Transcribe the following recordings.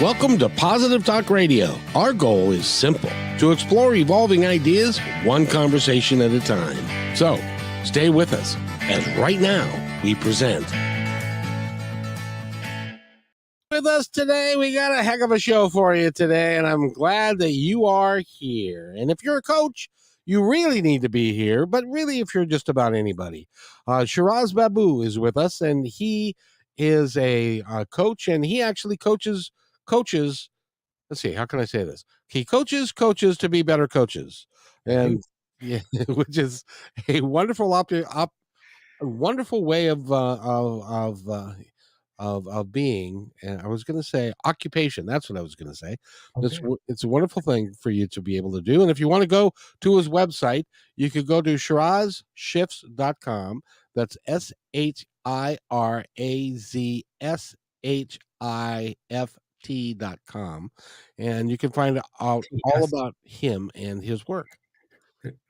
Welcome to Positive Talk Radio. Our goal is simple: to explore evolving ideas one conversation at a time. So, stay with us as right now we present. With us today, we got a heck of a show for you today, and I'm glad that you are here. And if you're a coach, you really need to be here, but really if you're just about anybody. Shiraz Baboo is with us, and he is a coach, and he actually coaches. Let's see, how can I say this? He coaches coaches to be better coaches, and yeah, which is a wonderful a wonderful way of being. And I was going to say occupation. That's what I was going to say. Okay. It's a wonderful thing for you to be able to do. And if you want to go to his website, you could go to shirazshifts.com. That's Shirazshift.com, and you can find out all Yes. about him and his work.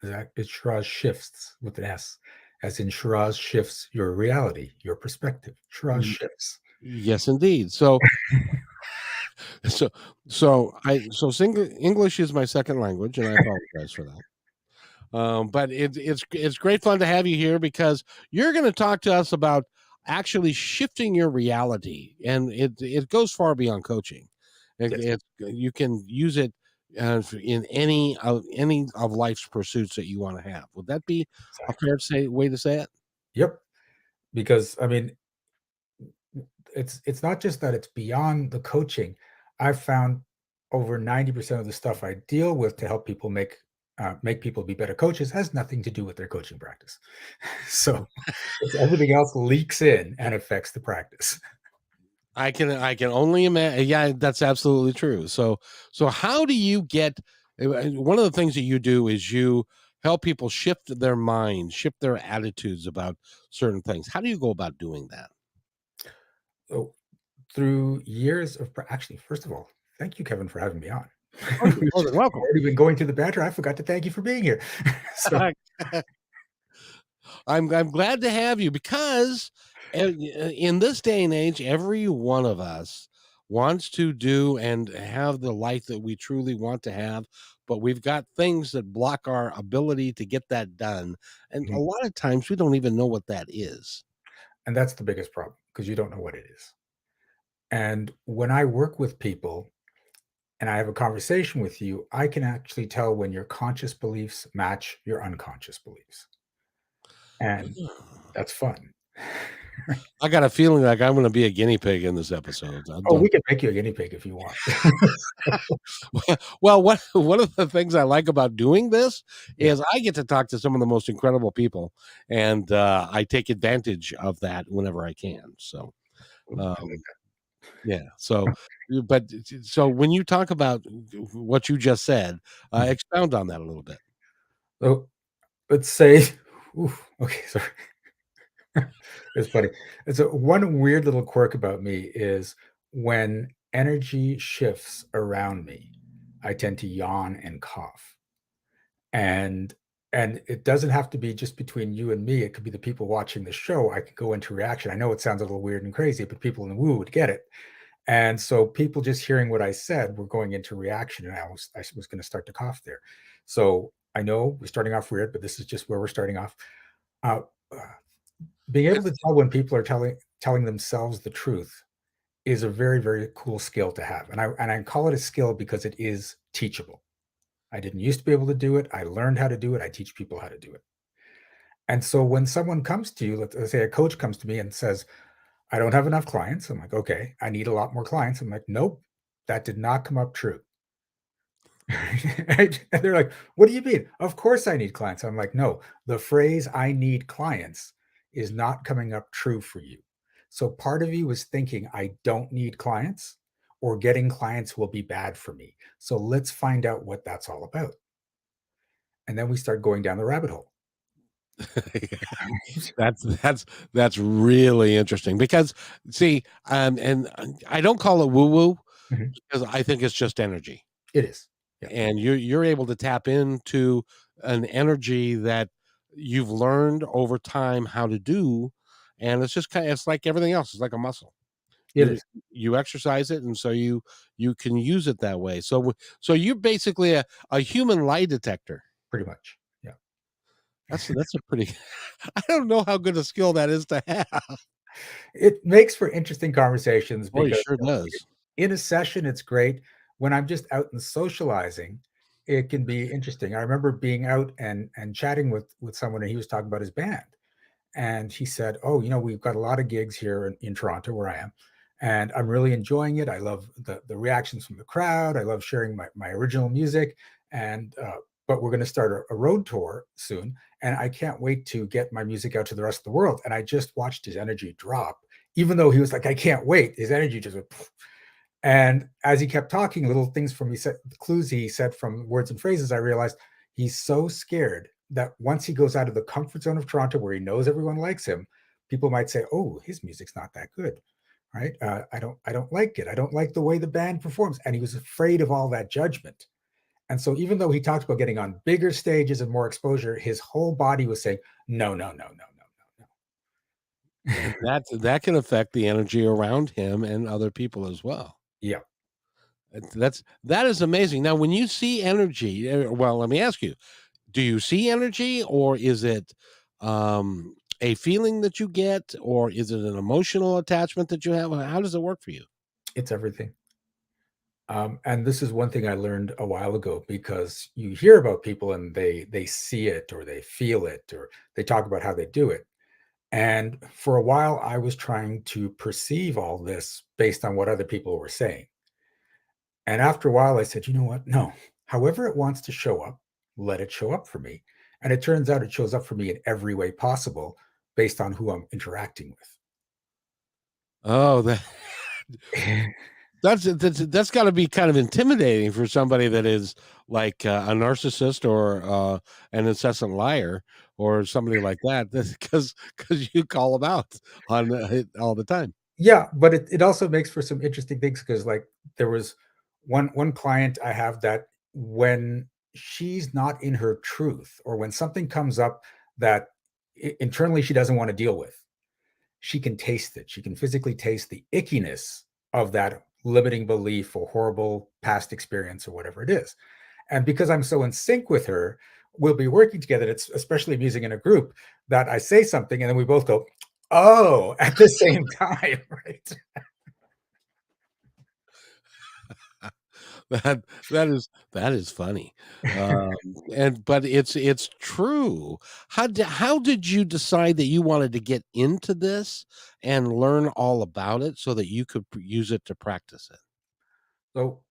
It's Shiraz shifts with an S, as in Shiraz shifts your reality, your perspective. Shiraz shifts. Yes, indeed. So English is my second language, and I apologize for that. But it's great fun to have you here because you're going to talk to us about actually shifting your reality, and it goes far beyond coaching. You can use it in any of life's pursuits that you want to have. Would that be a fair way to say it? Yep. Because I mean, it's not just that it's beyond the coaching. I've found over 90% of the stuff I deal with to help people make people be better coaches has nothing to do with their coaching practice. So everything else leaks in and affects the practice. I can only imagine. Yeah, that's absolutely true. So how do you get? One of the things that you do is you help people shift their mind, shift their attitudes about certain things. How do you go about doing that? So through years of actually, first of all, thank you, Kevin, for having me on. Oh, you're more than welcome. Already been going through the banter. I forgot to thank you for being here. So I'm glad to have you because in this day and age, every one of us wants to do and have the life that we truly want to have, but we've got things that block our ability to get that done. And a lot of times we don't even know what that is. and that's the biggest problem because you don't know what it is. And when I work with people and I have a conversation with you, I can actually tell when your conscious beliefs match your unconscious beliefs. And that's fun. I got a feeling like I'm going to be a guinea pig in this episode. Oh, we can make you a guinea pig if you want. Well, one of the things I like about doing this is I get to talk to some of the most incredible people, and I take advantage of that whenever I can. So, yeah. So, but so when you talk about what you just said, expound on that a little bit. So let's say, okay, sorry. It's funny. It's one weird little quirk about me is when energy shifts around me, I tend to yawn and cough. And it doesn't have to be just between you and me. It could be the people watching the show. I could go into reaction. I know it sounds a little weird and crazy, but people in the woo would get it. And so people just hearing what I said were going into reaction, and I was going to start to cough there. So I know we're starting off weird, but this is just where we're starting off. Uh, uh, Being able to tell when people are telling themselves the truth is a very, very cool skill to have. And I call it a skill because it is teachable. I didn't used to be able to do it. I learned how to do it. I teach people how to do it. And so when someone comes to you, let's say a coach comes to me and says, I don't have enough clients. I'm like, okay, I need a lot more clients. I'm like, nope, that did not come up true. And they're like, what do you mean? Of course I need clients. I'm like, no, the phrase I need clients is not coming up true for you. So part of you is thinking I don't need clients or getting clients will be bad for me. So let's find out what that's all about. And then we start going down the rabbit hole. That's really interesting because see, and I don't call it woo woo because I think it's just energy. It is. Yeah. And you're able to tap into an energy that you've learned over time how to do, and it's just it's like everything else. It's like a muscle. It You is you exercise it, and so you can use it that way. So you're basically a human lie detector. pretty much. Yeah. That's a pretty I don't know how good a skill that is to have. It makes for interesting conversations Boy, it because, sure does. in a session, it's great. When I'm just out and socializing, it can be interesting. I remember being out and chatting with someone, and he was talking about his band. And he said, "Oh, we've got a lot of gigs here in Toronto where I am, and I'm really enjoying it. I love the reactions from the crowd. I love sharing my original music, and but we're going to start a road tour soon, and I can't wait to get my music out to the rest of the world." And I just watched his energy drop, even though he was like, "I can't wait." His energy just went. Poof. And as he kept talking, little things from he said, clues he said from words and phrases, I realized he's so scared that once he goes out of the comfort zone of Toronto, where he knows everyone likes him, people might say, "Oh, his music's not that good, right? I don't like it. I don't like the way the band performs." And he was afraid of all that judgment. And so, even though he talked about getting on bigger stages and more exposure, his whole body was saying, "No, no, no, no, no, no, And no." that can affect the energy around him and other people as well. Yeah, That is amazing. Now, when you see energy, well, let me ask you: do you see energy, or is it a feeling that you get, or is it an emotional attachment that you have? How does it work for you? it's everything. And this is one thing I learned a while ago, because you hear about people and they see it or they feel it or they talk about how they do it. And for a while, I was trying to perceive all this based on what other people were saying. And after a while, I said, "You know what? No, however it wants to show up, let it show up for me." And it turns out it shows up for me in every way possible based on who I'm interacting Oh, with. that's got to be kind of intimidating for somebody that is like a narcissist or an incessant liar or somebody like that, because you call them out on it all the time. Yeah, but it also makes for some interesting things, because like there was one client I have that when she's not in her truth, or when something comes up that internally she doesn't want to deal with, she can taste it. She can physically taste the ickiness of that limiting belief or horrible past experience or whatever it is. And because I'm so in sync with her, we'll be working together. It's especially amusing in a group that I say something and then we both go, "Oh," at the same time, right? That is funny, um, and but it's true. How did you decide that you wanted to get into this and learn all about it so that you could use it to practice it? So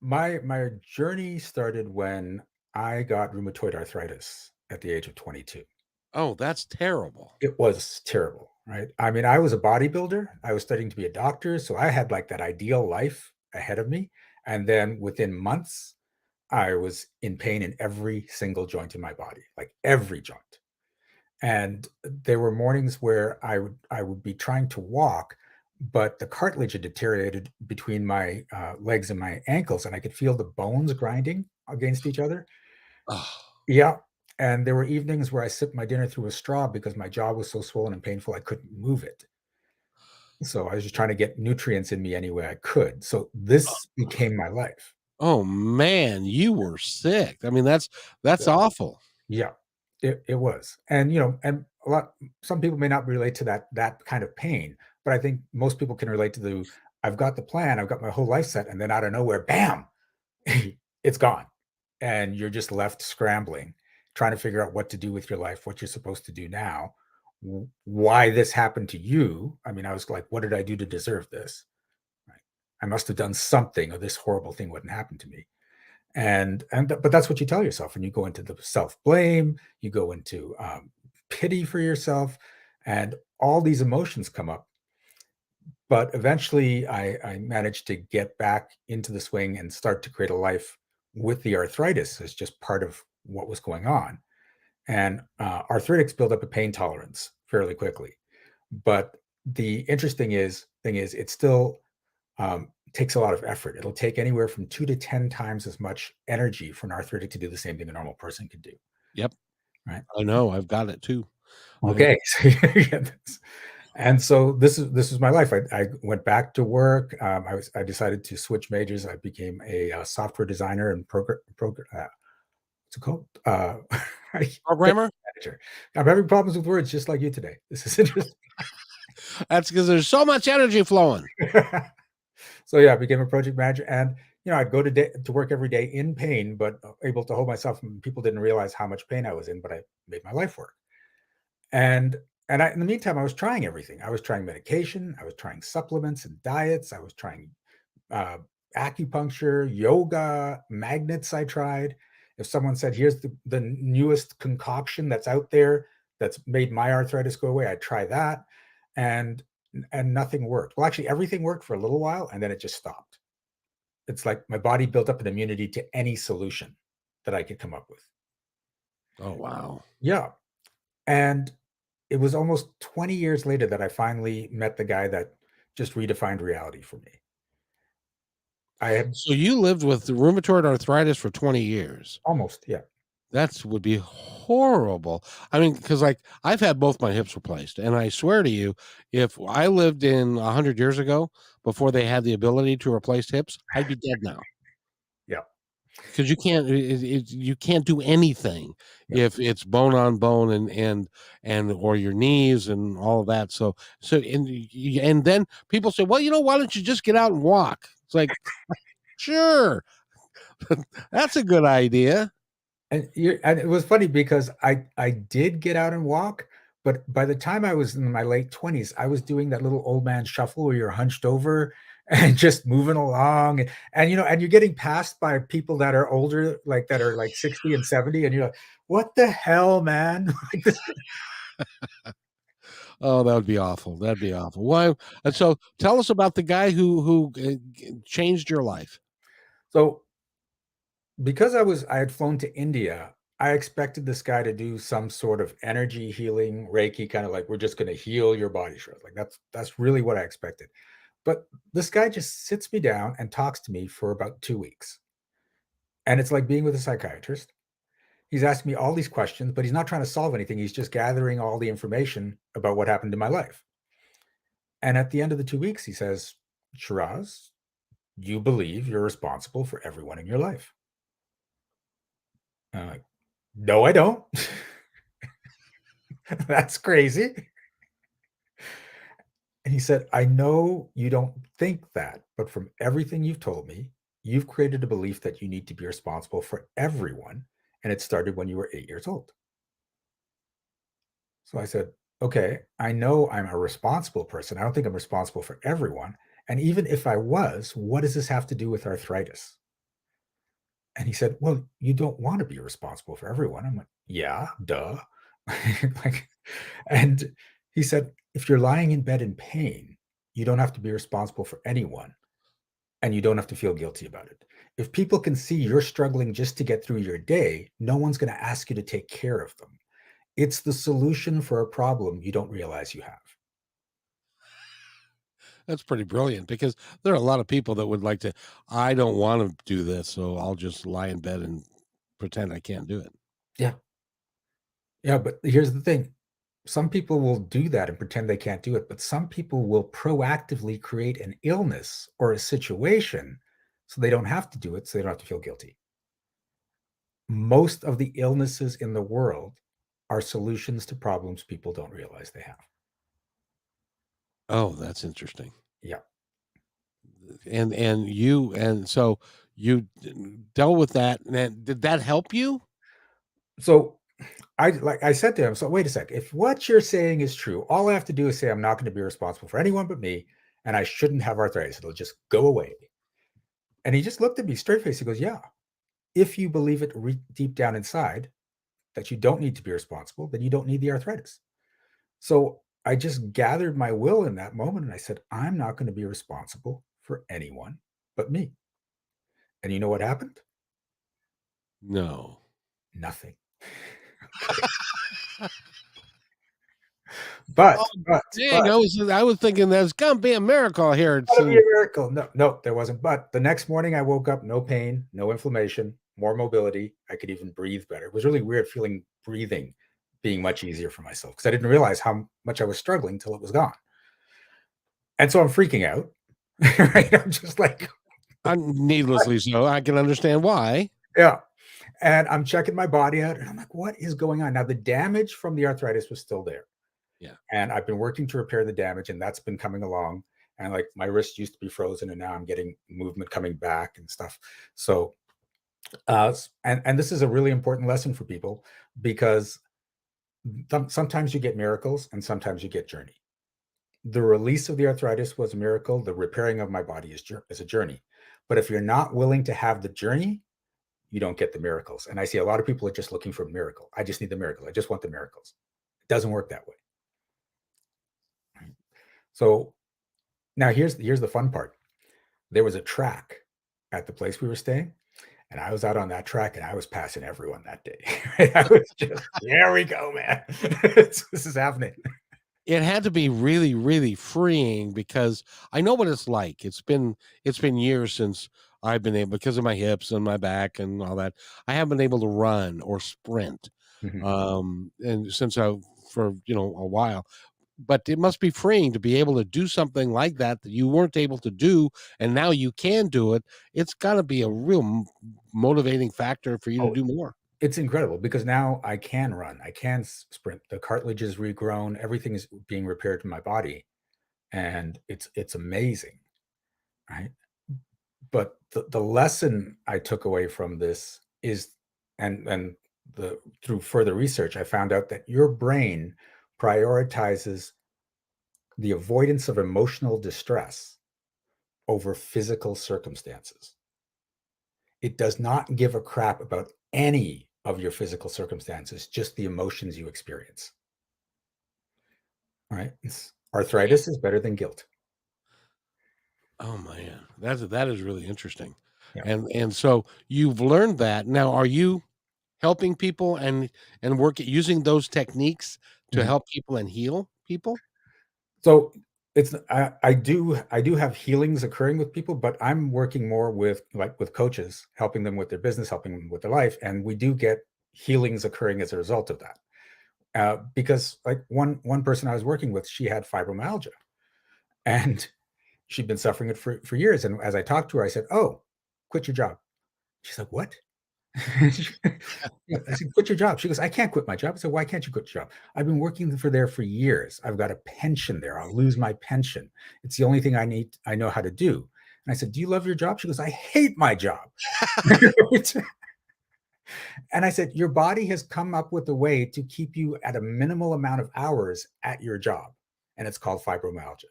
my journey started when I got rheumatoid arthritis at the age of 22. Oh, that's terrible. It was terrible, right? I mean, I was a bodybuilder. I was studying to be a doctor, so I had like that ideal life ahead of me. And then within months, I was in pain in every single joint in my body, like every joint. And there were mornings where I would be trying to walk, but the cartilage had deteriorated between my legs and my ankles, and I could feel the bones grinding against each other. Oh, Yeah, and there were evenings where I sipped my dinner through a straw because my jaw was so swollen and painful I couldn't move it. So I was just trying to get nutrients in me any way I could. So this became my life. oh man, you were sick. I mean, that's awful. Yeah, it was. And, and some people may not relate to that kind of pain, but I think most people can relate to I've got the plan, I've got my whole life set, and then out of nowhere, bam, it's gone. And you're just left scrambling, trying to figure out what to do with your life, what you're supposed to do now, why this happened to you. I mean, I was like, what did I do to deserve this? Right. I must have done something, or this horrible thing wouldn't happen to me. But that's what you tell yourself, and you go into the self blame, you go into pity for yourself, and all these emotions come up. But eventually, I managed to get back into the swing and start to create a life with the arthritis as just part of what was going on. And arthritics build up a pain tolerance fairly quickly. But the interesting thing is, it still takes a lot of effort. It'll take anywhere from 2 to 10 times as much energy for an arthritic to do the same thing a normal person could do. Yep, Right. I know. I've got it too. I Okay. So you get this. And so this is my life. I went back to work. I decided to switch majors. I became a software designer and what's it called? Programmer? Manager. I'm having problems with words just like you today. This is interesting. That's because there's so much energy flowing. So yeah, I became a project manager, and I'd go to work every day in pain, but able to hold myself. And people didn't realize how much pain I was in, but I made my life work. And in the meantime, I was trying everything. I was trying medication. I was trying supplements and diets. I was trying uh, acupuncture, yoga, magnets. I tried. If someone said, "Here's the newest concoction that's out there that's made my arthritis go away," I'd try that, and nothing worked. Well, actually, everything worked for a little while, and then it just stopped. It's like my body built up an immunity to any solution that I could come up with. Oh, wow. Yeah, and it was almost 20 years later that I finally met the guy that just redefined reality for me. I had So you lived with rheumatoid arthritis for 20 years. almost, yeah. That would be horrible. I mean, because like I've had both my hips replaced, and I swear to you, if I lived in 100 years ago before they had the ability to replace hips, I'd be dead now. Yeah. Because you can't do anything Yeah. if it's bone on bone and or your knees and all of that. And then people say, well, why don't you just get out and walk? It's like, sure, that's a good idea. And it was funny because I did get out and walk, but by the time I was in my late 20s, I was doing that little old man shuffle where you're hunched over and just moving along. And you're getting passed by people that are older, like that are like 60 and 70, and you're like, what the hell, man? Like this. Oh, that would be awful. That'd be awful. Why? And so, tell us about the guy who changed your life. So because I had flown to India, I expected this guy to do some sort of energy healing Reiki, kind of like we're just going to heal your body, Shiraz. Like that's really what I expected. But this guy just sits me down and talks to me for about 2 weeks. And it's like being with a psychiatrist. He's asking me all these questions, but he's not trying to solve anything. He's just gathering all the information about what happened in my life. And at the end of the 2 weeks, he says, Shiraz, you believe you're responsible for everyone in your life. And I'm like, no, I don't. That's crazy. And he said, I know you don't think that, but from everything you've told me, you've created a belief that you need to be responsible for everyone. And it started when you were 8 years old. So I said, okay, I know I'm a responsible person. I don't think I'm responsible for everyone. And even if I was, what does this have to do with arthritis? And he said, well, you don't want to be responsible for everyone. I'm like, yeah, duh. Like, and he said, if you're lying in bed in pain, you don't have to be responsible for anyone and you don't have to feel guilty about it. If people can see you're struggling just to get through your day, no one's going to ask you to take care of them. It's the solution for a problem you don't realize you have. That's pretty brilliant because there are a lot of people that would like to. I don't want to do this, so I'll just lie in bed and pretend I can't do it. Yeah. Yeah. But here's the thing, some people will do that and pretend they can't do it, but some people will proactively create an illness or a situation so they don't have to do it, so they don't have to feel guilty. Most of the illnesses in the world are solutions to problems people don't realize they have. Oh, that's interesting. Yeah. And so you dealt with that. And did that help you? So I said to him, so wait a sec. If what you're saying is true, all I have to do is say I'm not going to be responsible for anyone but me, and I shouldn't have arthritis. It'll just go away. And he just looked at me straight face. He goes, yeah, if you believe it deep down inside that you don't need to be responsible, then you don't need the arthritis. So I just gathered my will in that moment and I said, I'm not going to be responsible for anyone but me. And you know what happened? No. Nothing. Okay. But, Oh, but, dang! but, I was thinking there's gonna be a miracle here. It gotta be a seems. miracle. No, no, there wasn't. But the next morning I woke up, no pain, no inflammation, more mobility. I could even breathe better. It was really weird feeling breathing being much easier for myself because I didn't realize how much I was struggling till it was gone. And so I'm freaking out. Right? I'm just like, Needlessly so. I can understand why. yeah. And I'm checking my body out and I'm like, what is going on? Now, the damage from the arthritis was still there. Yeah. And I've been working to repair the damage, and that's been coming along. And like my wrist used to be frozen, and now I'm getting movement coming back and stuff. So, and this is a really important lesson for people because sometimes you get miracles and sometimes you get journey. The release of the arthritis was a miracle. The repairing of my body is a journey. But if you're not willing to have the journey, you don't get the miracles. And I see a lot of people are just looking for a miracle. I just need the miracle. I just want the miracles. It doesn't work that way. So now here's the fun part. There was a track at the place we were staying, and I was out on that track and I was passing everyone that day. I was just, here we go, man. This is happening. It had to be really, really freeing because I know what it's like. It's been years since I've been able, because of my hips and my back and all that. I haven't been able to run or sprint, and since for a while. But it must be freeing to be able to do something like that you weren't able to do, and now you can do it. It's got to be a real motivating factor for you to Oh, do more. it's incredible because now I can run, I can sprint. The cartilage is regrown, everything is being repaired in my body, and it's amazing, right? But the lesson I took away from this is, and through further research, I found out that your brain prioritizes the avoidance of emotional distress over physical circumstances. It does not give a crap about any of your physical circumstances, just the emotions you experience. All right? Arthritis is better than guilt. Oh man, that is really interesting. Yeah. And so you've learned that. Now, are you helping people and work using those techniques to Mhm. help people and heal people? So it's I do have healings occurring with people, but I'm working more with with coaches, helping them with their business, helping them with their life, and we do get healings occurring as a result of that. Because like one person I was working with, she had fibromyalgia, and she'd been suffering it for years. And as I talked to her, I said, "Oh, quit your job." She's like, "What?" Yeah, I said, "Quit your job." She goes, "I can't quit my job." I said, "Why can't you quit your job?" "I've been working for years. I've got a pension there. I'll lose my pension. It's the only thing I know how to do." And I said, "Do you love your job?" She goes, "I hate my job." And I said, "Your body has come up with a way to keep you at a minimal amount of hours at your job, and it's called fibromyalgia."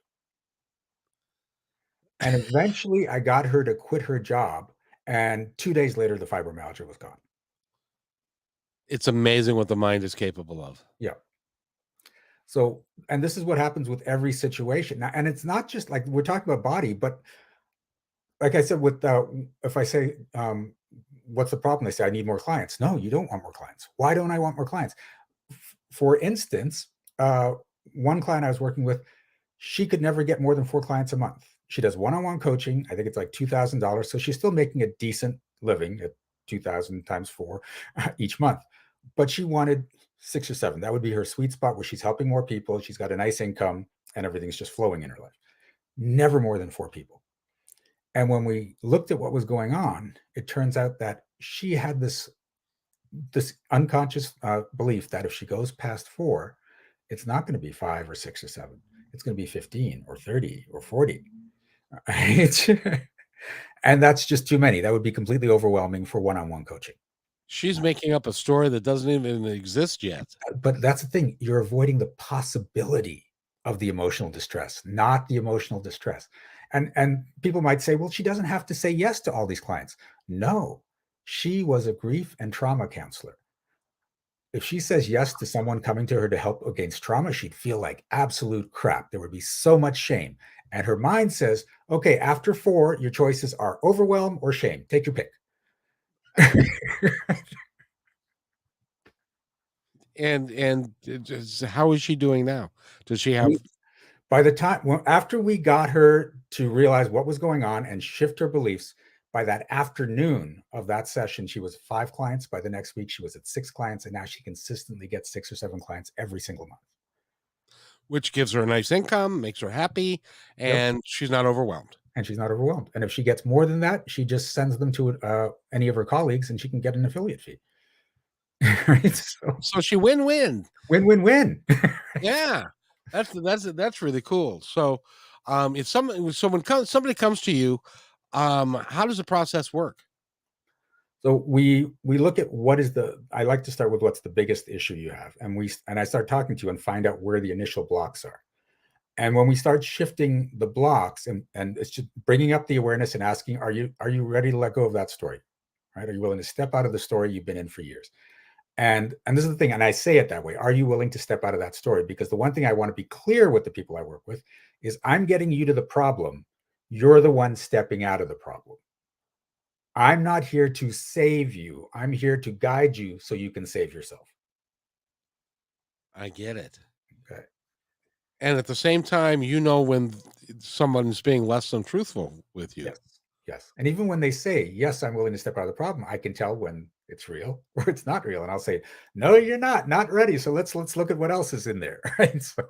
And eventually I got her to quit her job, and 2 days later, the fibromyalgia was gone. It's amazing what the mind is capable of. Yeah. So, and this is what happens with every situation. Now, and it's not just like we're talking about body, but like I said, with if I say, what's the problem? They say, I need more clients. No, you don't want more clients. Why don't I want more clients? For instance, uh, one client I was working with, she could never get more than 4 clients a month. She does one-on-one coaching. I think it's like $2,000. So she's still making a decent living at 2,000 times 4 each month. But she wanted 6 or 7. That would be her sweet spot where she's helping more people. She's got a nice income and everything's just flowing in her life. Never more than 4 people. And when we looked at what was going on, it turns out that she had this unconscious belief that if she goes past 4, it's not going to be 5 or 6 or 7. It's going to be 15 or 30 or 40. Right? And that's just too many. That would be completely overwhelming for one-on-one coaching. She's making up a story that doesn't even exist yet. But that's the thing. You're avoiding the possibility of the emotional distress, not the emotional distress. And people might say, well, she doesn't have to say yes to all these clients. No, she was a grief and trauma counselor. If she says yes to someone coming to her to help against trauma, she'd feel like absolute crap. There would be so much shame. And her mind says, okay, after 4, your choices are overwhelm or shame. Take your pick. And how is she doing now? Does she have By the time, after we got her to realize what was going on and shift her beliefs, by that afternoon of that session, she was 5 clients. By the next week, she was at 6 clients, and now she consistently gets 6 or 7 clients every single month. Which gives her a nice income, makes her happy, Yep. and she's not overwhelmed. And she's not overwhelmed. And if she gets more than that, she just sends them to any of her colleagues, and she can get an affiliate fee. Right? So So she win-win. win, win, win. Yeah. That's really cool. So, if somebody comes to you, how does the process work? So we look at what is the. I like to start with what's the biggest issue you have, and I start talking to you and find out where the initial blocks are. And when we start shifting the blocks, and it's just bringing up the awareness and asking, are you ready to let go of that story? Right? Are you willing to step out of the story you've been in for years? And this is the thing, and I say it that way. Are you willing to step out of that story? Because the one thing I want to be clear with the people I work with is I'm getting you to the problem. You're the one stepping out of the problem. I'm not here to save you. I'm here to guide you so you can save yourself. I get it. Okay. And at the same time, when someone's being less than truthful with you. Yes. Yes. And even when they say, yes, I'm willing to step out of the problem, I can tell when it's real or it's not real. And I'll say, no, you're not ready. So let's look at what else is in there. Right. So,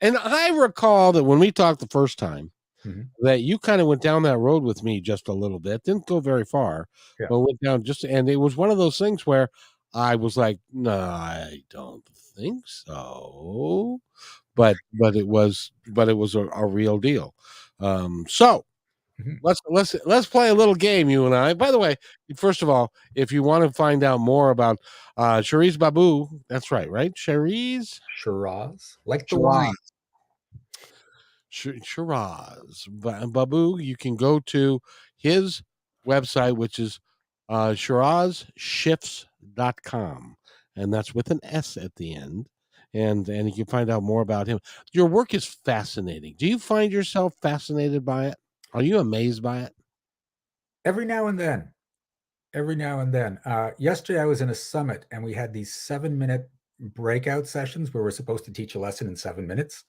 And I recall that when we talked the first time, mhm, that you kind of went down that road with me just a little bit, didn't go very far, yeah. but went down and it was one of those things where I was like, "No, I don't think so." But it was a real deal. So Mhm. let's play a little game, you and I. By the way, first of all, if you want to find out more about Shiraz Babu, that's right? Shiraz, like the Shiraz. wine. Shiraz Babu, you can go to his website, which is shirazshifts.com. And that's with an S at the end. And you can find out more about him. Your work is fascinating. Do you find yourself fascinated by it? Are you amazed by it? Every now and then, every now and then. Yesterday, I was in a summit and we had these 7-minute breakout sessions where we're supposed to teach a lesson in 7 minutes.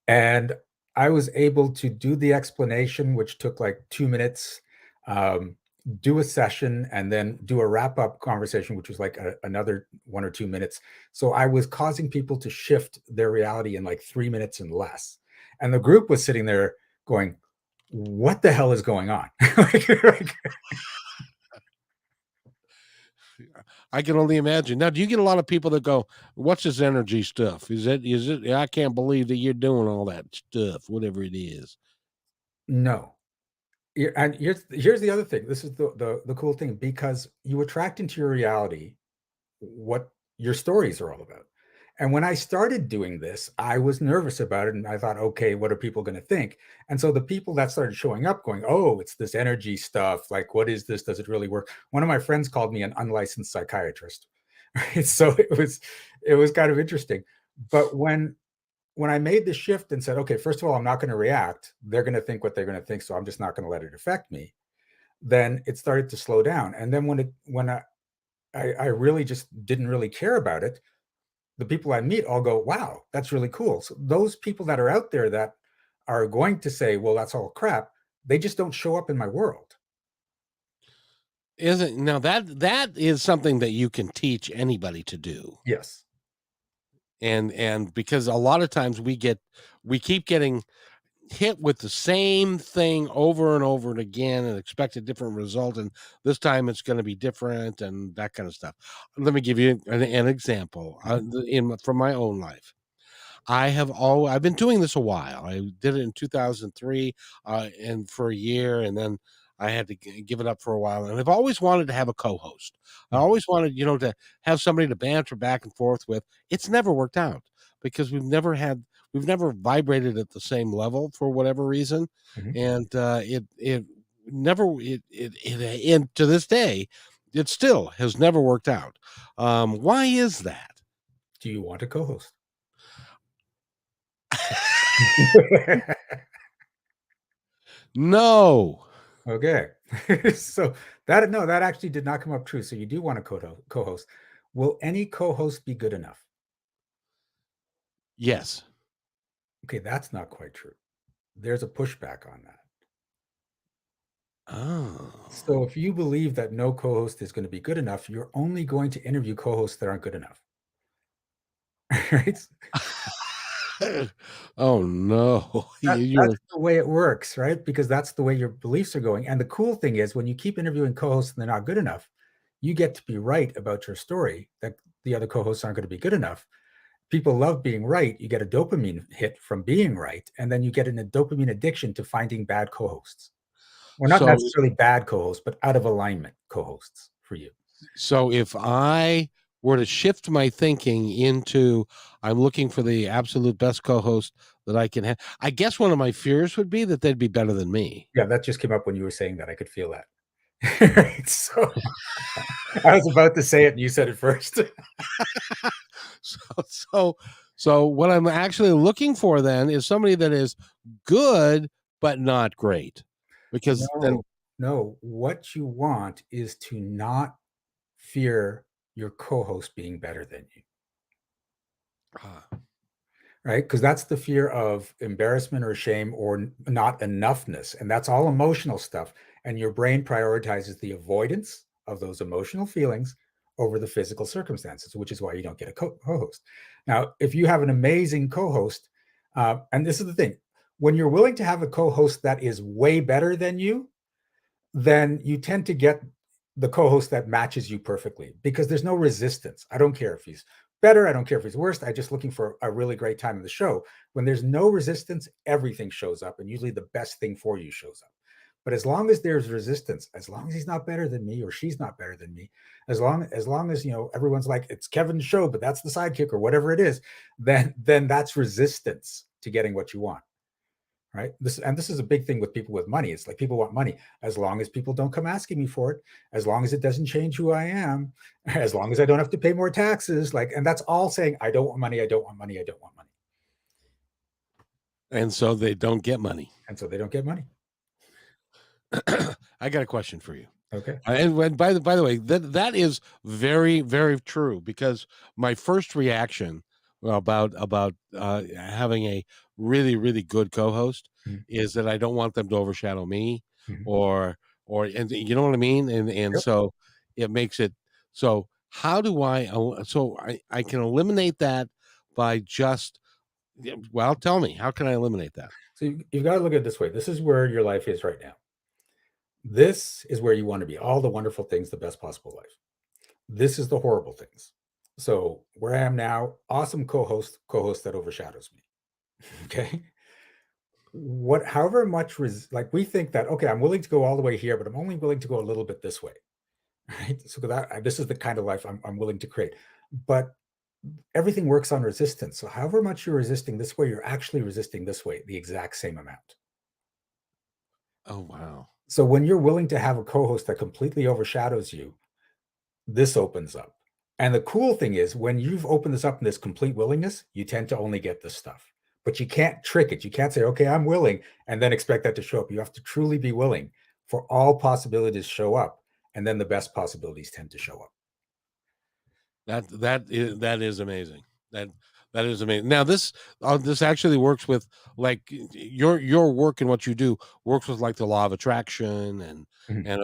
And I was able to do the explanation, which took like 2 minutes, um, do a session, and then do a wrap up conversation, which was like another 1 or 2 minutes. So I was causing people to shift their reality in like 3 minutes and less. And the group was sitting there going, what the hell is going on? I can only imagine. Now, do you get a lot of people that go, "What's this energy stuff? Is it I can't believe that you're doing all that stuff, whatever it is." No. And here's the other thing. This is the cool thing because you attract into your reality what your stories are all about. And when I started doing this, I was nervous about it and I thought, okay, what are people going to think? And so the people that started showing up going, oh, it's this energy stuff. Like, what is this? Does it really work? One of my friends called me an unlicensed psychiatrist. Right. So it was kind of interesting. But when I made the shift and said, okay, first of all, I'm not going to react, they're going to think what they're going to think. So I'm just not going to let it affect me. Then it started to slow down. And then when I really just didn't really care about it, the people I meet all go, wow, that's really cool. So those people that are out there that are going to say, well, that's all crap, they just don't show up in my world. Isn't now that is something that you can teach anybody to do. Yes. And because a lot of times we keep getting hit with the same thing over and over and again and expect a different result, and this time it's going to be different and that kind of stuff. Let me give you an example Mhm. from my own life. I've been doing this a while. I did it in 2003, and for a year, and then I had to give it up for a while. And I've always wanted to have a co-host. I Mhm. always wanted, to have somebody to banter back and forth with. It's never worked out because we've never vibrated at the same level for whatever reason, Mhm. and it never it and to this day, it still has never worked out. Why is that? Do you want a co-host? No. Okay. So that actually did not come up true. So you do want a co-host. Will any co-host be good enough? Yes. Okay, that's not quite true. There's a pushback on that. Oh. So if you believe that no co-host is going to be good enough, you're only going to interview co-hosts that aren't good enough. Right? Oh no. That's the way it works, right? Because that's the way your beliefs are going. And the cool thing is when you keep interviewing co-hosts and they're not good enough, you get to be right about your story that the other co-hosts aren't going to be good enough. People love being right. You get a dopamine hit from being right, and then you get a dopamine addiction to finding bad co-hosts. Or not So necessarily bad co-hosts, but out of alignment co-hosts for you. so if I were to shift my thinking into I'm looking for the absolute best co-host that I can have, I guess one of my fears would be that they'd be better than me. Yeah, that just came up when you were saying that. I could feel that. Right, so I was about to say it, and you said it first. So, so, so what I'm actually looking for then is somebody that is good but not great, because then, No, no. What you want is to not fear your co-host being better than you, ah, right? Because that's the fear of embarrassment or shame or not enoughness. And that's all emotional stuff. And your brain prioritizes the avoidance of those emotional feelings over the physical circumstances, which is why you don't get a co-host. Now, if you have an amazing co-host, and this is the thing, when you're willing to have a co-host that is way better than you, then you tend to get the co-host that matches you perfectly because there's no resistance. I don't care if he's better. I don't care if he's worse. I'm just looking for a really great time in the show. When there's no resistance, everything shows up, and usually the best thing for you shows up. But as long as there's resistance, as long as he's not better than me or she's not better than me, as long as everyone's like it's Kevin's show, but that's the sidekick or whatever it is, then that's resistance to getting what you want. Right. This is a big thing with people with money. It's like people want money. As long as people don't come asking me for it, as long as it doesn't change who I am, as long as I don't have to pay more taxes, and that's all saying I don't want money, I don't want money, I don't want money. and so they don't get money. And so they don't get money. I got a question for you. Okay. And by the way, that is very very true, because my first reaction about having a really really good co-host Mhm. is that I don't want them to overshadow me, Mhm. or and you know what I mean, and Yep. so it makes it so. How do I can eliminate that by just, yeah, well, tell me, how can I eliminate that? So you've got to look at it this way. This is where your life is right now. This is where you want to be. All the wonderful things, the best possible life. This is the horrible things. So where I am now, awesome co-host that overshadows me. Okay. However much like we think that, okay, I'm willing to go all the way here, but I'm only willing to go a little bit this way. Right. So this is the kind of life I'm willing to create. But everything works on resistance. So however much you're resisting this way, you're actually resisting this way the exact same amount. Oh wow. So when you're willing to have a co-host that completely overshadows you, this opens up. And the cool thing is when you've opened this up in this complete willingness, you tend to only get this stuff. But you can't trick it. You can't say, okay, I'm willing, and then expect that to show up. You have to truly be willing for all possibilities to show up. And then the best possibilities tend to show up. That is amazing. That that is amazing. Now this actually works with, like, your work and what you do works with, like, the law of attraction Mhm. and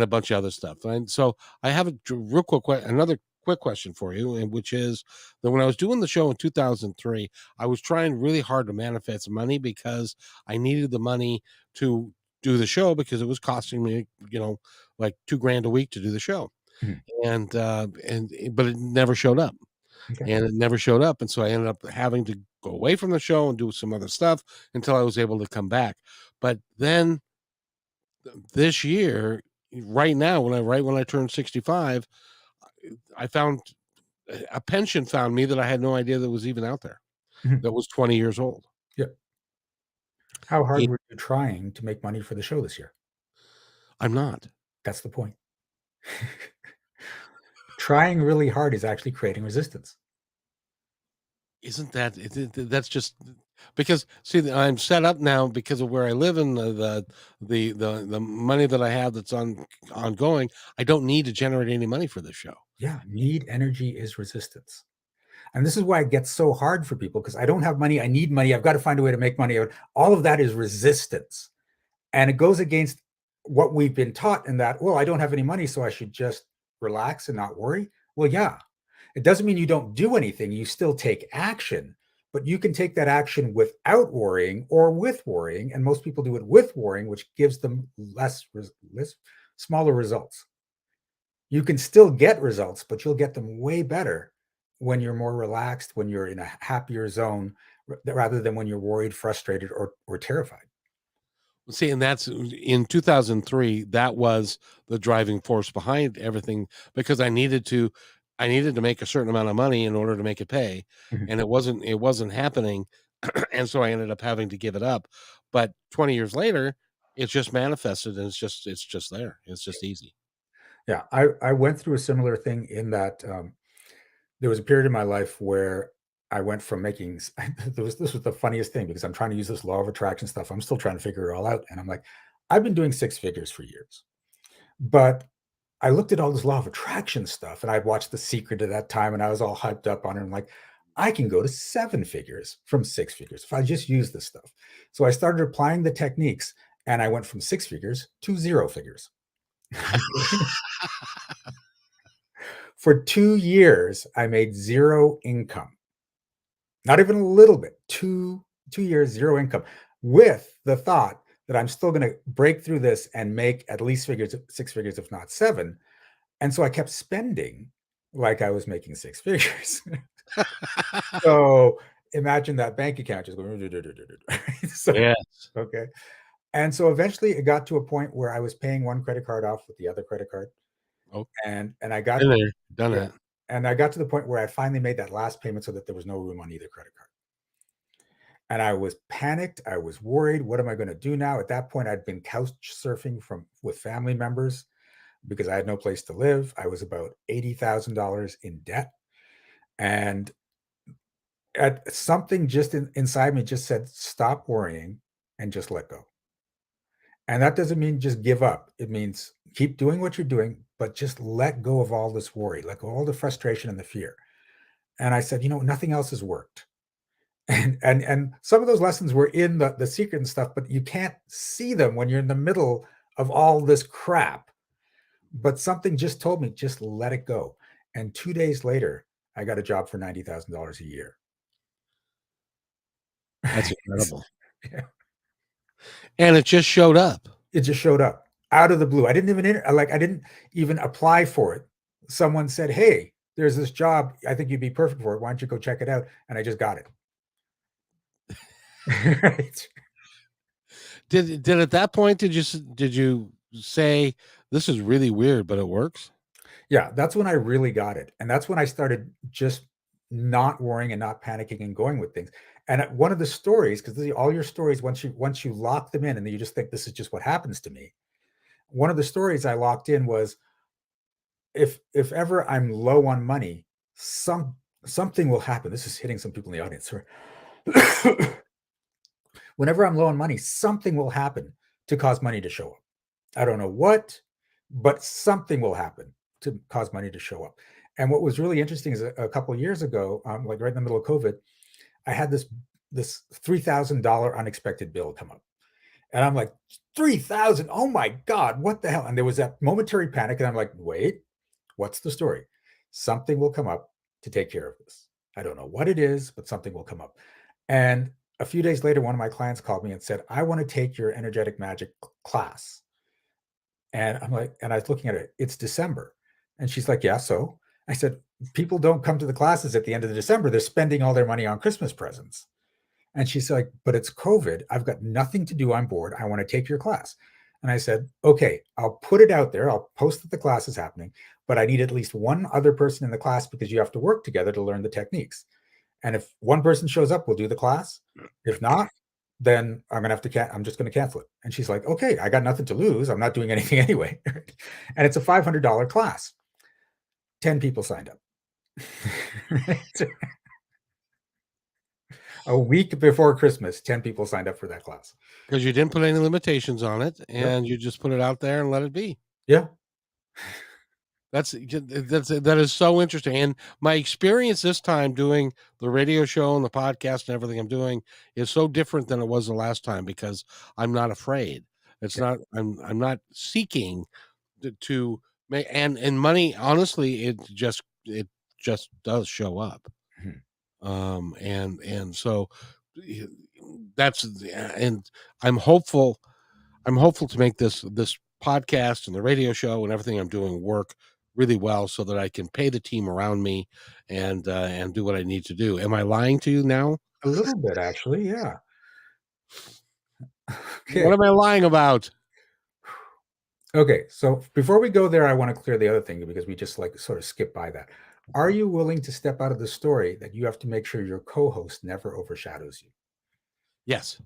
a bunch of other stuff. And so I have real quick another quick question for you, and which is that when I was doing the show in 2003, I was trying really hard to manifest money because I needed the money to do the show, because it was costing me, like 2 grand a week to do the show, Mhm. and but it never showed up, Okay. and so I ended up having to go away from the show and do some other stuff until I was able to come back. But then this year, right now, when I turned 65, I found a pension found me that I had no idea that was even out there. Mhm. That was 20 years old. Yeah. How hard It, were you trying to make money for the show this year? I'm not. That's the point. Trying really hard is actually creating resistance. Isn't that that's just because, see, I'm set up now because of where I live, and the money that I have that's ongoing. I don't need to generate any money for this show. Yeah, need energy is resistance. And this is why it gets so hard for people because I don't have money. I need money. I've got to find a way to make money. All of that is resistance. And it goes against what we've been taught in that, well, I don't have any money, so I should just relax and not worry. Well, yeah, it doesn't mean you don't do anything. You still take action, but you can take that action without worrying or with worrying. And most people do it with worrying, which gives them less smaller results. You can still get results, but you'll get them way better when you're more relaxed, when you're in a happier zone, rather than when you're worried, frustrated, or terrified. See, and that's in 2003. That was the driving force behind everything, because I needed to make a certain amount of money in order to make it pay, Mhm. and it wasn't happening, and so I ended up having to give it up. But 20 years later, it's just manifested, and it's just there. It's just easy. Yeah, I went through a similar thing in that there was a period in my life where I went from making this was the funniest thing because I'm trying to use this law of attraction stuff. I'm still trying to figure it all out. And I'm like, I've been doing six figures for years. But I looked at all this law of attraction stuff and I'd watched The Secret at that time and I was all hyped up on it. I'm like, I can go to seven figures from six figures if I just use this stuff. So I started applying the techniques and I went from six figures to zero figures. For 2 years, I made zero income. Not even a little bit. Two years, zero income, with the thought that I'm still going to break through this and make at least six figures, if not seven. And so I kept spending like I was making six figures. So imagine that bank account just going. So, Yes. okay. And so eventually it got to a point where I was paying one credit card off with the other credit card. Oh, And I got, been there, done yeah. that. And I got to the point where I finally made that last payment so that there was no room on either credit card. And I was panicked. I was worried. What am I going to do now? At that point, I'd been couch surfing with family members because I had no place to live. I was about $80,000 in debt. And at something just inside me just said, stop worrying and just let go. And that doesn't mean just give up. It means keep doing what you're doing, but just let go of all this worry, let go of all the frustration and the fear. And I said, nothing else has worked. And some of those lessons were in the secret and stuff, but you can't see them when you're in the middle of all this crap. But something just told me, just let it go. And 2 days later, I got a job for $90,000 a year. That's incredible. Yeah. And it just showed up. It just showed up out of the blue. I didn't even apply for it. Someone said, hey, there's this job. I think you'd be perfect for it. Why don't you go check it out? And I just got it. Right. Did at that point did you say, this is really weird, but it works? Yeah, that's when I really got it. And that's when I started just not worrying and not panicking and going with things. And one of the stories, because all your stories, once you lock them in and then you just think this is just what happens to me. One of the stories I locked in was, if ever I'm low on money, something will happen. This is hitting some people in the audience. Whenever I'm low on money, something will happen to cause money to show up. I don't know what, but something will happen to cause money to show up. And what was really interesting is a couple of years ago, like right in the middle of COVID, I had this $3,000 unexpected bill come up. And I'm like, 3,000, oh my God, what the hell? And there was that momentary panic. And I'm like, wait, what's the story? Something will come up to take care of this. I don't know what it is, but something will come up. And a few days later, one of my clients called me and said, I want to take your energetic magic class. And I'm like, and I was looking at it, it's December. And she's like, yeah, so I said, people don't come to the classes at the end of December. They're spending all their money on Christmas presents. And she's like, but it's COVID. I've got nothing to do. I'm bored. I want to take your class. And I said, okay, I'll put it out there. I'll post that the class is happening, but I need at least one other person in the class because you have to work together to learn the techniques. And if one person shows up, we'll do the class. If not, then I'm just going to cancel it. And she's like, okay, I got nothing to lose. I'm not doing anything anyway. And it's a $500 class. 10 people signed up. A week before Christmas, 10 people signed up for that class. Because you didn't put any limitations on it, and Yep. you just put it out there and let it be. Yeah. That is so interesting. And my experience this time doing the radio show and the podcast and everything I'm doing is so different than it was the last time, because I'm not afraid. It's Yeah. not. I'm not seeking to make and money. Honestly, it just does show up. Mhm. And so that's and I'm hopeful. I'm hopeful to make this podcast and the radio show and everything I'm doing work really well, so that I can pay the team around me and do what I need to do. Am I lying to you now? A little bit, actually. Yeah. What Okay. am I lying about? Okay. So before we go there, I want to clear the other thing because we just like sort of skip by that. Are you willing to step out of the story that you have to make sure your co-host never overshadows Yes. you?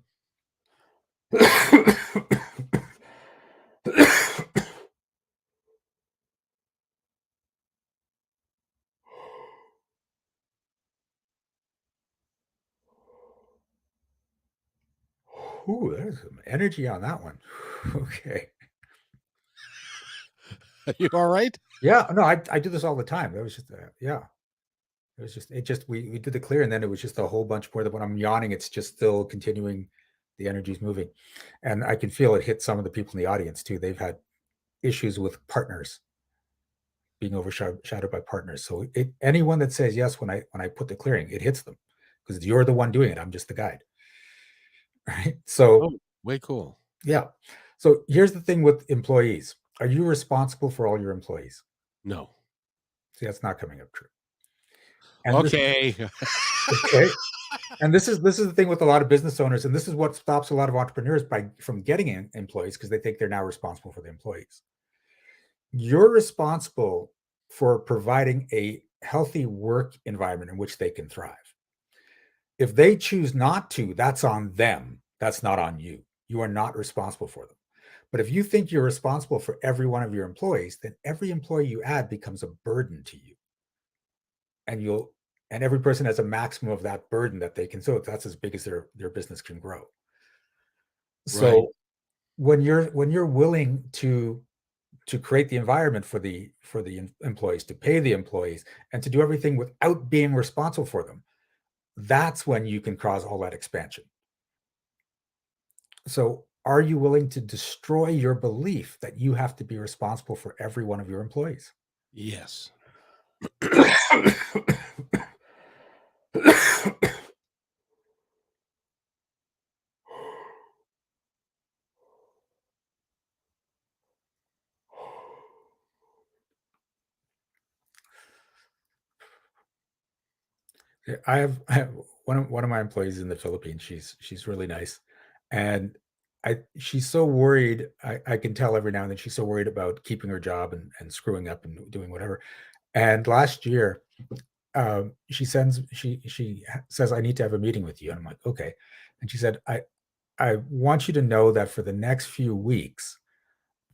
Ooh, there's some energy on that one. Okay. You all right? Yeah. No, I do this all the time. That was just yeah. It was just we did the clear and then it was just a whole bunch more that when I'm yawning, it's just still continuing. The energy's moving, and I can feel it hit some of the people in the audience too. They've had issues with partners being overshadowed by partners. So anyone that says yes when I put the clearing, it hits them because you're the one doing it. I'm just the guide, right? So Oh, way cool. yeah. So here's the thing with employees: are you responsible for all your employees? No. See, that's not coming up true. And this Okay. okay. And this is the thing with a lot of business owners, and this is what stops a lot of entrepreneurs from getting employees because they think they're now responsible for the employees. You're responsible for providing a healthy work environment in which they can thrive. If they choose not to, that's on them. That's not on you. You are not responsible for them. But if you think you're responsible for every one of your employees, then every employee you add becomes a burden to you. And every person has a maximum of that burden that they can, so that's as big as their business can grow. Right. So when you're willing to create the environment for the employees, to pay the employees, and to do everything without being responsible for them, that's when you can cause all that expansion. So are you willing to destroy your belief that you have to be responsible for every one of your employees? Yes. I have one of my employees in the Philippines. She's really nice, and she's so worried. I can tell every now and then she's so worried about keeping her job and screwing up and doing whatever. And last year, she says, I need to have a meeting with you, and I'm like, okay. And she said, I want you to know that for the next few weeks,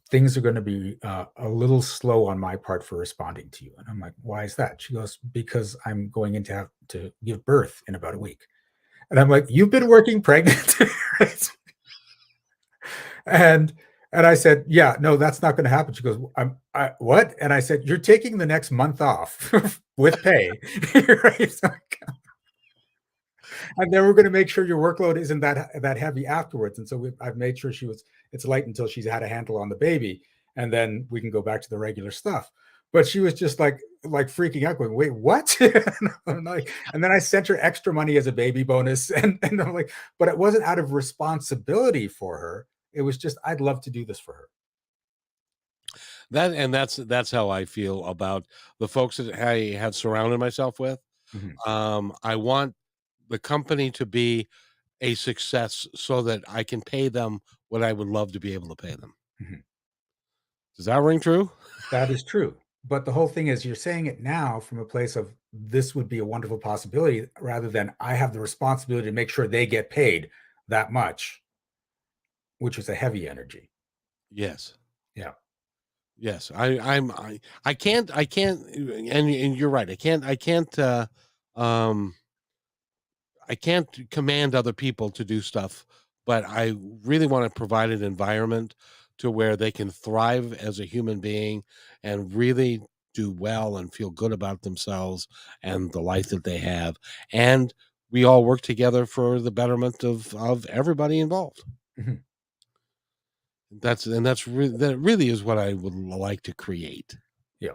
things are going to be a little slow on my part for responding to you. And I'm like, why is that? She goes, because I'm going in to have to give birth in about a week. And I'm like, you've been working pregnant, right? and and I said, yeah, no, that's not going to happen. She goes, what? And I said, you're taking the next month off with pay, right? And then we're going to make sure your workload isn't that heavy afterwards. And so I've made sure it's light until she's had a handle on the baby, and then we can go back to the regular stuff. But she was just like freaking out, going, "Wait, what?" And then I sent her extra money as a baby bonus, and I'm like, but it wasn't out of responsibility for her. It was just I'd love to do this for her. That's how I feel about the folks that I have surrounded myself with. Mhm, I want the company to be a success so that I can pay them what I would love to be able to pay them. mhm. Does that ring true? That is true. But the whole thing is you're saying it now from a place of this would be a wonderful possibility rather than I have the responsibility to make sure they get paid that much, which is a heavy energy. Yes. Yeah. Yes. I can't and you're right. Um I can't command other people to do stuff, but I really want to provide an environment to where they can thrive as a human being and really do well and feel good about themselves and the life that they have. And we all work together for the betterment of everybody involved. Mhm. That really is what I would like to create. Yeah.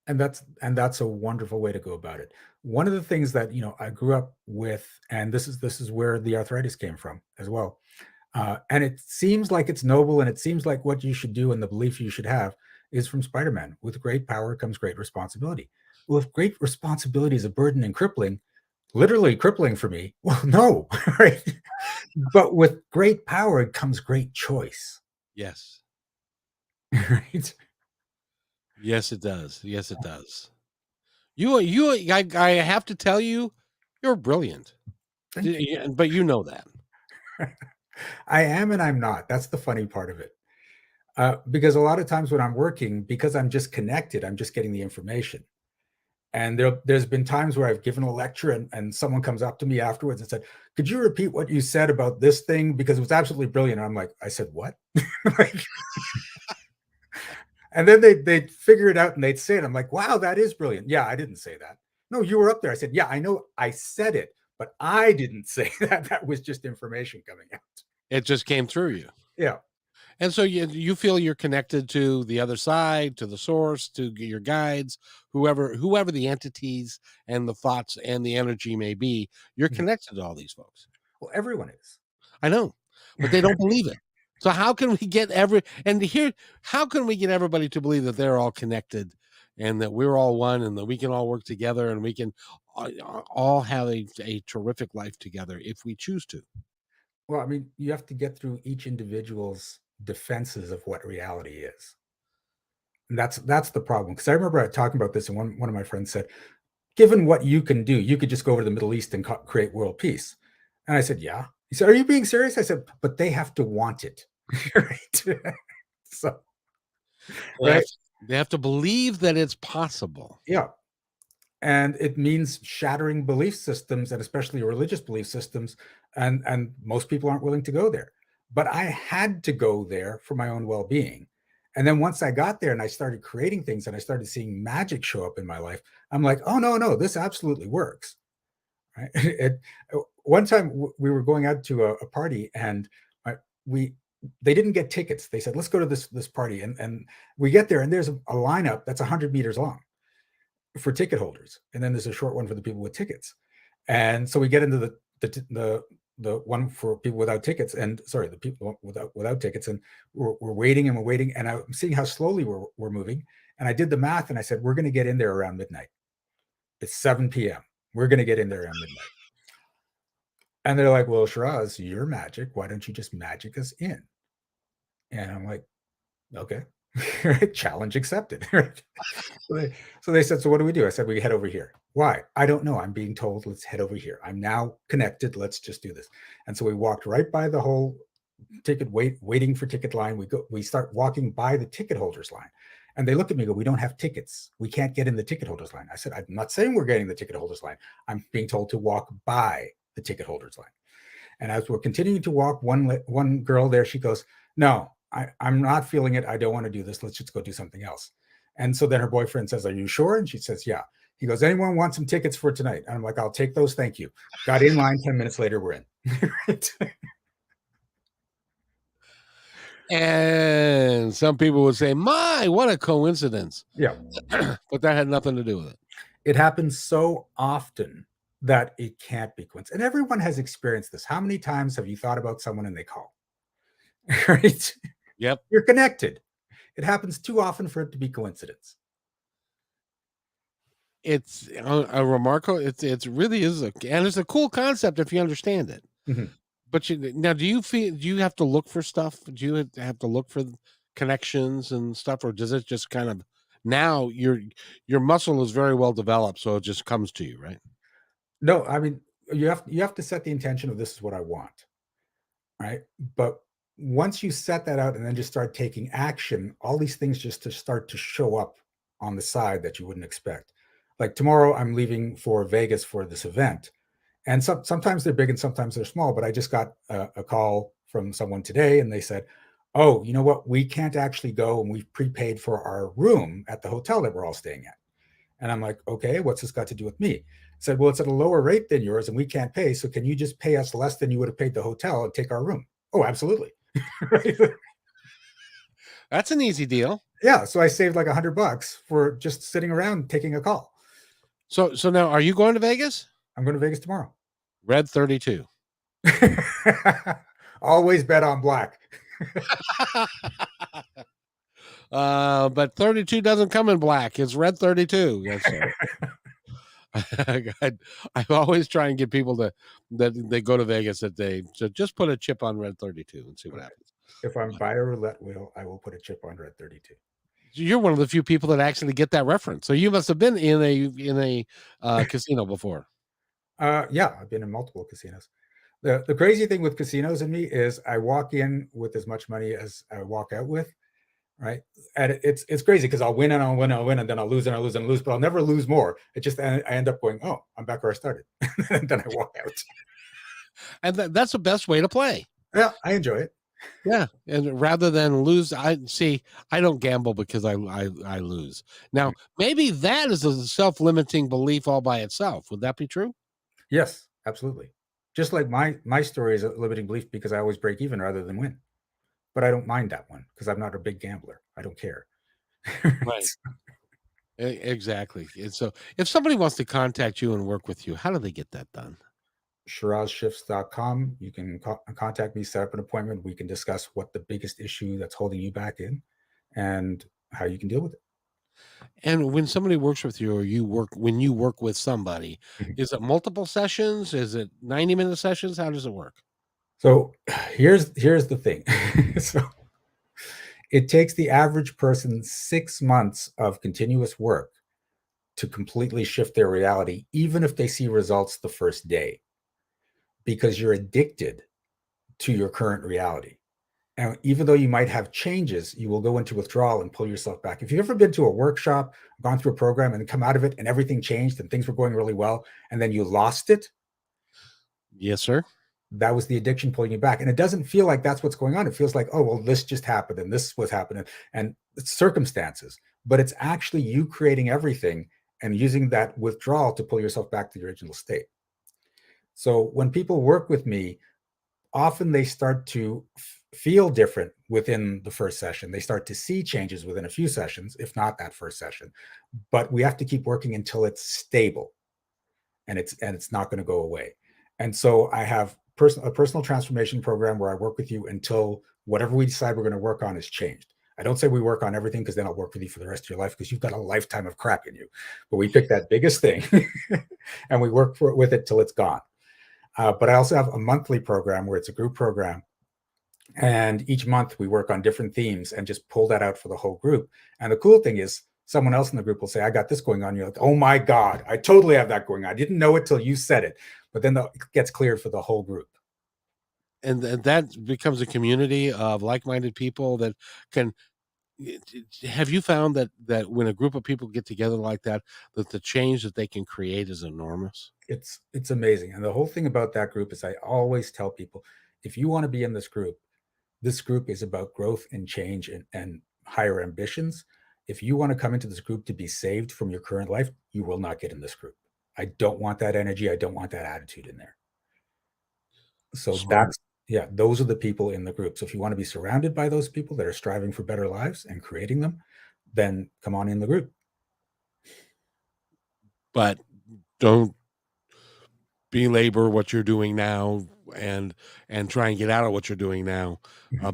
And that's a wonderful way to go about it. One of the things that I grew up with, and this is where the arthritis came from as well. And it seems like it's noble, and it seems like what you should do, and the belief you should have is from Spider-Man. With great power comes great responsibility. Well, if great responsibility is a burden and crippling, literally crippling for me, well, no, right? But with great power comes great choice, Yes. right? Yes, it does. Yes, it does. I have to tell you, you're brilliant. Thank you. But you know that. I am and I'm not. That's the funny part of it. Because a lot of times when I'm working, because I'm just connected, I'm just getting the information. And there's been times where I've given a lecture, and someone comes up to me afterwards and said, "Could you repeat what you said about this thing? Because it was absolutely brilliant." And I'm like, "I said what?" Like, and then they'd figure it out and they'd say it. I'm like, "Wow, that is brilliant." "Yeah, I didn't say that." "No, you were up there." I said, "Yeah, I know I said it, but I didn't say that. That was just information coming out." It just came through you. Yeah. And so you feel you're connected to the other side, to the source, to your guides, whoever the entities and the thoughts and the energy may be. You're Mhm. connected to all these folks. Well, everyone is. I know, but they don't believe it. So how can we get how can we get everybody to believe that they're all connected and that we're all one and that we can all work together and we can all have a terrific life together if we choose to? Well, I mean, you have to get through each individual's defenses of what reality is. And that's the problem. Because I remember talking about this, and one of my friends said, "Given what you can do, you could just go over to the Middle East and create world peace." And I said, "Yeah." He said, "Are you being serious?" I said, "But they have to want it." Right. So, They have right. they have to believe that it's possible. Yeah. And it means shattering belief systems, and especially religious belief systems, and most people aren't willing to go there. But I had to go there for my own well-being. And then once I got there and I started creating things and I started seeing magic show up in my life, I'm like, "Oh, no, no, this absolutely works." Right. One time we were going out to a party, and we they didn't get tickets. They said, "Let's go to this party," and we get there and there's a lineup that's 100 meters long for ticket holders, and then there's a short one for the people with tickets. And so we get into the one for people without tickets, and sorry, the people without tickets, and we're waiting and we're waiting, and I'm seeing how slowly we're moving, and I did the math, and I said, "We're going to get in there around midnight. It's 7 p.m. We're going to get in there around midnight." And they're like, "Well, Shiraz, you're magic. Why don't you just magic us in?" And I'm like, "Okay." Challenge accepted. Right? So they said, "So what do we do?" I said, "We head over here." "Why?" "I don't know. I'm being told, let's head over here. I'm now connected. Let's just do this." And so we walked right by the whole waiting for ticket line. We start walking by the ticket holders line. And they look at me and go, "We don't have tickets. We can't get in the ticket holders line." I said, "I'm not saying we're getting the ticket holders line. I'm being told to walk by the ticket holders line." And as we're continuing to walk, one girl there, she goes, "No, I'm not feeling it. I don't want to do this. Let's just go do something else." And so then her boyfriend says, "Are you sure?" And she says, "Yeah." He goes, "Anyone want some tickets for tonight?" And I'm like, "I'll take those. Thank you." Got in line. 10 minutes later, we're in. Right? And some people would say, "My, what a coincidence." Yeah. But that had nothing to do with it. It happens so often that it can't be coincidence. And everyone has experienced this. How many times have you thought about someone and they call? Right? Yep. You're connected. It happens too often for it to be coincidence. It's a remarkable, it's really is and it's a cool concept if you understand it. Mhm. But now, do you have to look for stuff? Do you have to look for connections and stuff, or does it just kind of now your muscle is very well developed, so it just comes to you, right? No, I mean, you have to set the intention of, this is what I want, right? But once you set that out and then just start taking action, all these things just to start to show up on the side that you wouldn't expect. Like tomorrow, I'm leaving for Vegas for this event, and sometimes they're big and sometimes they're small. But I just got a call from someone today, and they said, "Oh, you know what? We can't actually go, and we've prepaid for our room at the hotel that we're all staying at." And I'm like, "Okay, what's this got to do with me?" I said, "Well, it's at a lower rate than yours and we can't pay. So can you just pay us less than you would have paid the hotel and take our room?" "Oh, absolutely." Right? That's an easy deal. Yeah, so I saved like $100 for just sitting around taking a call. So now, are you going to Vegas? I'm going to Vegas tomorrow. Red 32. Always bet on black. But 32 doesn't come in black. It's red 32. That's I always try and get people that they go to Vegas that they so just put a chip on red 32 and see what happens. If I'm by a roulette wheel, I will put a chip on red 32. You're one of the few people that actually get that reference. So you must have been in a casino before. Yeah, I've been in multiple casinos. The crazy thing with casinos and me is I walk in with as much money as I walk out with, right? And it's crazy because I'll win and I'll win, and then I'll lose and I'll lose and lose, but I'll never lose more. It just I end up going, oh, I'm back where I started, and then I walk out. And that's the best way to play. Yeah, I enjoy it. Yeah, and rather than lose, I don't gamble because I lose. Now, maybe that is a self-limiting belief all by itself. Would that be true? Yes, absolutely. Just like my story is a limiting belief because I always break even rather than win. But I don't mind that one because I'm not a big gambler. I don't care. Right. Exactly. And so if somebody wants to contact you and work with you, how do they get that done? ShirazShifts.com. You can contact me, set up an appointment. We can discuss what the biggest issue that's holding you back in and how you can deal with it. And when somebody works with you, or when you work with somebody, is it multiple sessions? Is it 90-minute sessions? How does it work? So here's the thing. So it takes the average person 6 months of continuous work to completely shift their reality, even if they see results the first day, because you're addicted to your current reality. And even though you might have changes, you will go into withdrawal and pull yourself back. If you've ever been to a workshop, gone through a program and come out of it and everything changed and things were going really well, and then you lost it. Yes, sir. That was the addiction pulling you back. And it doesn't feel like that's what's going on. It feels like, oh, well, this just happened and this was happening and it's circumstances, but it's actually you creating everything and using that withdrawal to pull yourself back to the original state. So when people work with me, often they start to feel different within the first session. They start to see changes within a few sessions, if not that first session. But we have to keep working until it's stable and it's not going to go away. And so I have a personal transformation program where I work with you until whatever we decide we're going to work on is changed. I don't say we work on everything because then I'll work with you for the rest of your life because you've got a lifetime of crap in you. But we pick that biggest thing and we work with it till it's gone. But I also have a monthly program where it's a group program. And each month we work on different themes and just pull that out for the whole group. And the cool thing is someone else in the group will say, I got this going on. You're like, oh my God, I totally have that going on. I didn't know it till you said it. But then it gets cleared for the whole group. And that becomes a community of like-minded people that can. Have you found that when a group of people get together like that the change that they can create is enormous? It's amazing. And the whole thing about that group is I always tell people, if you want to be in this group is about growth and change and higher ambitions. If you want to come into this group to be saved from your current life, you will not get in this group. I don't want that energy. I don't want that attitude in there. So Smart. those are the people in the group. So if you want to be surrounded by those people that are striving for better lives and creating them, then come on in the group. But don't belabor what you're doing now and try and get out of what you're doing now.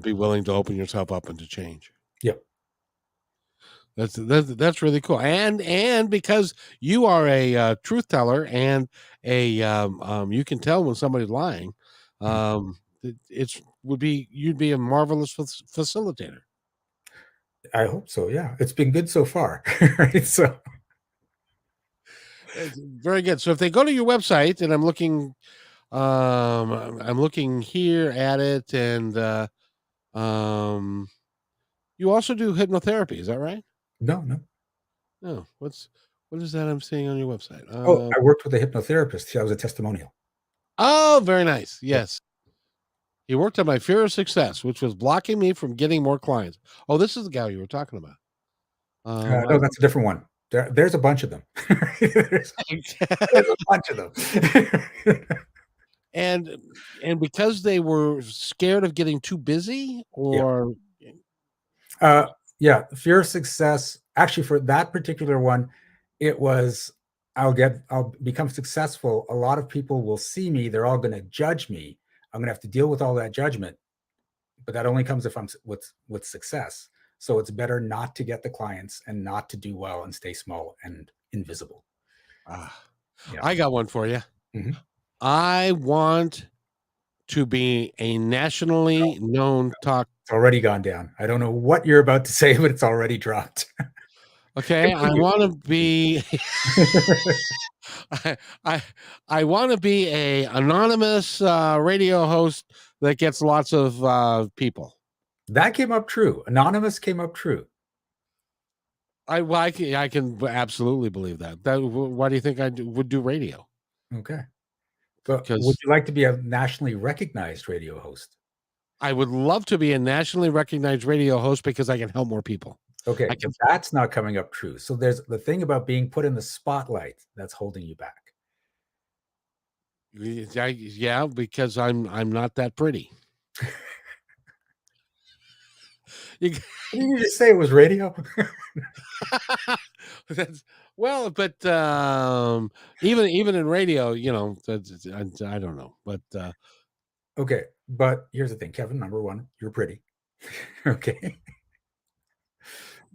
Be willing to open yourself up and to change. Yep. That's really cool. And because you are a truth teller and you can tell when somebody's lying, you'd be a marvelous facilitator. I hope so. Yeah, it's been good so far. Right? So it's very good. So if they go to your website, and I'm looking here at it, and you also do hypnotherapy. Is that right? no. No. What is that I'm seeing on your website? I worked with a hypnotherapist. That was a testimonial. Oh, very nice. Yes. He worked on my fear of success, which was blocking me from getting more clients. Oh, this is the guy you were talking about. No, that's a different one. There's a bunch of them. there's a bunch of them. and because they were scared of getting too busy, or Uh, yeah, fear of success. Actually, for that particular one, it was I'll become successful. A lot of people will see me. They're all going to judge me. I'm going to have to deal with all that judgment, but that only comes if I'm with success. So it's better not to get the clients and not to do well and stay small and invisible. Ah, Yeah. I got one for you. Mhm. I want to be a nationally known talk. It's already gone down. I don't know what you're about to say, but it's already dropped. Okay, I Continue. want to be. I I, I want to be a anonymous radio host that gets lots of people. That came up true. Anonymous came up true. I can absolutely believe that. Why do you think would do radio? Okay. But would Because you like to be a nationally recognized radio host? I would love to be a nationally recognized radio host because I can help more people. Okay, I but can, that's not coming up true. So there's the thing about being put in the spotlight that's holding you back. yeah, because I'm not that pretty. You, Didn't you just say it was radio? that's well, but even in radio, I don't know, but Okay, but here's the thing, Kevin. Number one, you're pretty. Okay.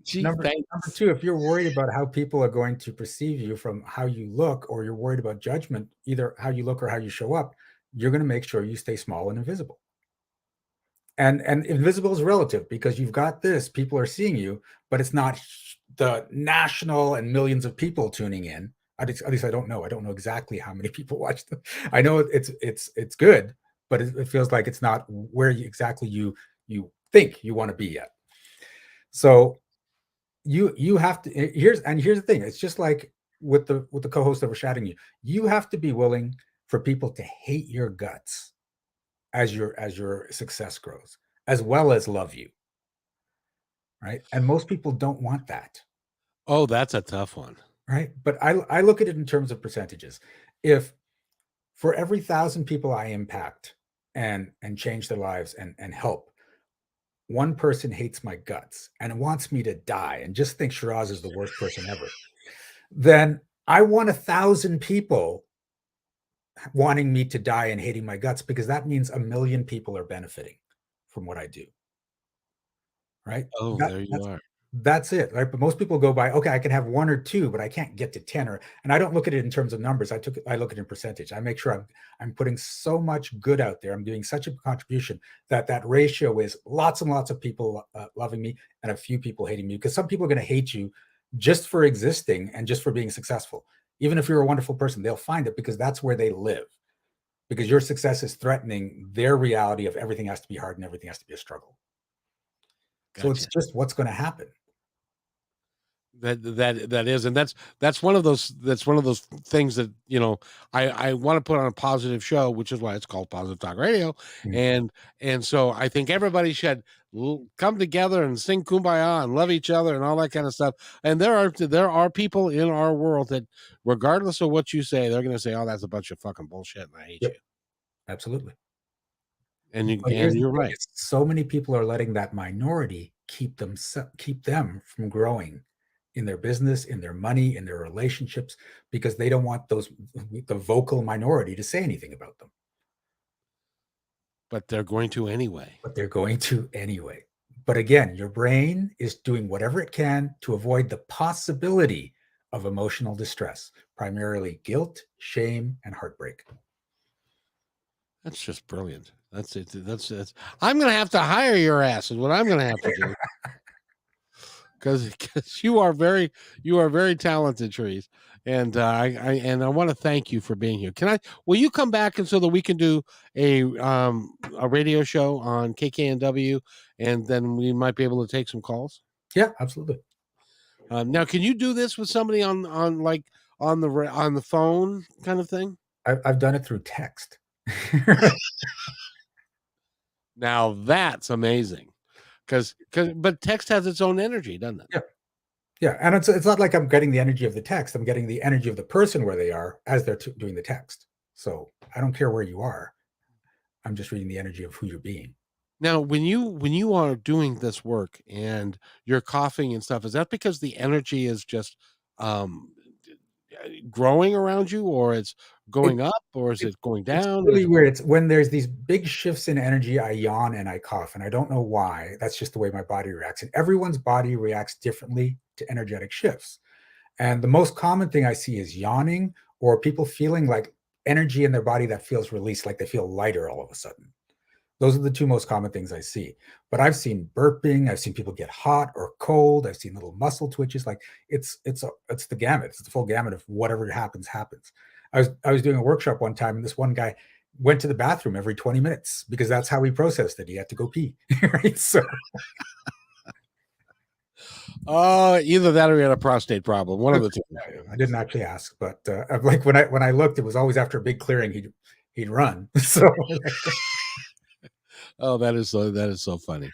gee, Number thanks. two, if you're worried about how people are going to perceive you from how you look, or you're worried about judgment, either how you look or how you show up, you're going to make sure you stay small and invisible. And invisible is relative because you've got this, people are seeing you, but it's not the national and millions of people tuning in. At least I don't know. I don't know exactly how many people watch them. I know it's good, but it feels like it's not where exactly you think you want to be yet. So you have to here's the thing. It's just like with the co-host that were shouting you. You have to be willing for people to hate your guts as your success grows, as well as love you, right? And most people don't want that, Oh, that's a tough one. right? But I look at it in terms of percentages. If for every 1,000 people I impact and change their lives and help, one person hates my guts and wants me to die and just thinks Shiraz is the worst person ever, then I want 1,000 people wanting me to die and hating my guts because that means 1,000,000 people are benefiting from what I do. Right? Oh, That there you that's are. that's it, right? But most people go by, okay, I can have 1 or 2, but I can't get to 10 or and I don't look at it in terms of numbers. I look at it in percentage. I make sure I'm putting so much good out there. I'm doing such a contribution that that ratio is lots and lots of people loving me and a few people hating me because some people are going to hate you just for existing and just for being successful. Even if you're a wonderful person, they'll find it because that's where they live. Because your success is threatening their reality of everything has to be hard and everything has to be a struggle. So it's Gotcha. just what's going to happen. That is, and that's one of those things that I want to put on a positive show, which is why it's called Positive Talk Radio, Mm. and so I think everybody should come together and sing Kumbaya and love each other and all that kind of stuff. And there are people in our world that, regardless of what you say, they're going to say, "Oh, that's a bunch of fucking bullshit," and I hate Yep, you. absolutely. And But here's the you're thing: right. is so many people are letting that minority keep them from growing in their business, in their money, in their relationships, because they don't want the vocal minority to say anything about them, But they're going to anyway. but they're going to anyway. But again, your brain is doing whatever it can to avoid the possibility of emotional distress, primarily guilt, shame, and heartbreak. That's just brilliant. That's it. That's. I'm going to have to hire your ass. Is what I'm going to have to do. Because you are very talented, Trees, and I want to thank you for being here. Will you come back and so that we can do a radio show on KKNW, and then we might be able to take some calls. Yeah, absolutely. Now, can you do this with somebody on like on the phone kind of thing? I've done it through text. Now that's amazing, because but text has its own energy, doesn't it? Yeah. Yeah, and it's not like I'm getting the energy of the text. I'm getting the energy of the person where they are as they're doing the text. So I don't care where you are. I'm just reading the energy of who you're being. Now, when you are doing this work and you're coughing and stuff, is that because the energy is just um, growing around you, or it's It going up, or is it it going it's down? really weird. It's when there's these big shifts in energy, I yawn and I cough, and I don't know why. That's just the way my body reacts, and everyone's body reacts differently to energetic shifts. And the most common thing I see is yawning or people feeling like energy in their body that feels released, like they feel lighter all of a sudden. Those are the two most common things I see. But I've seen burping, I've seen people get hot or cold, I've seen little muscle twitches. Like it's the gamut, it's the full gamut of whatever happens. I was doing a workshop one time, and this one guy went to the bathroom every 20 minutes because that's how he processed it. He had to go pee. Right. So Either that or he had a prostate problem. One of the two. I didn't actually ask, but like when I looked, it was always after a big clearing he'd run. So Oh, that is so funny.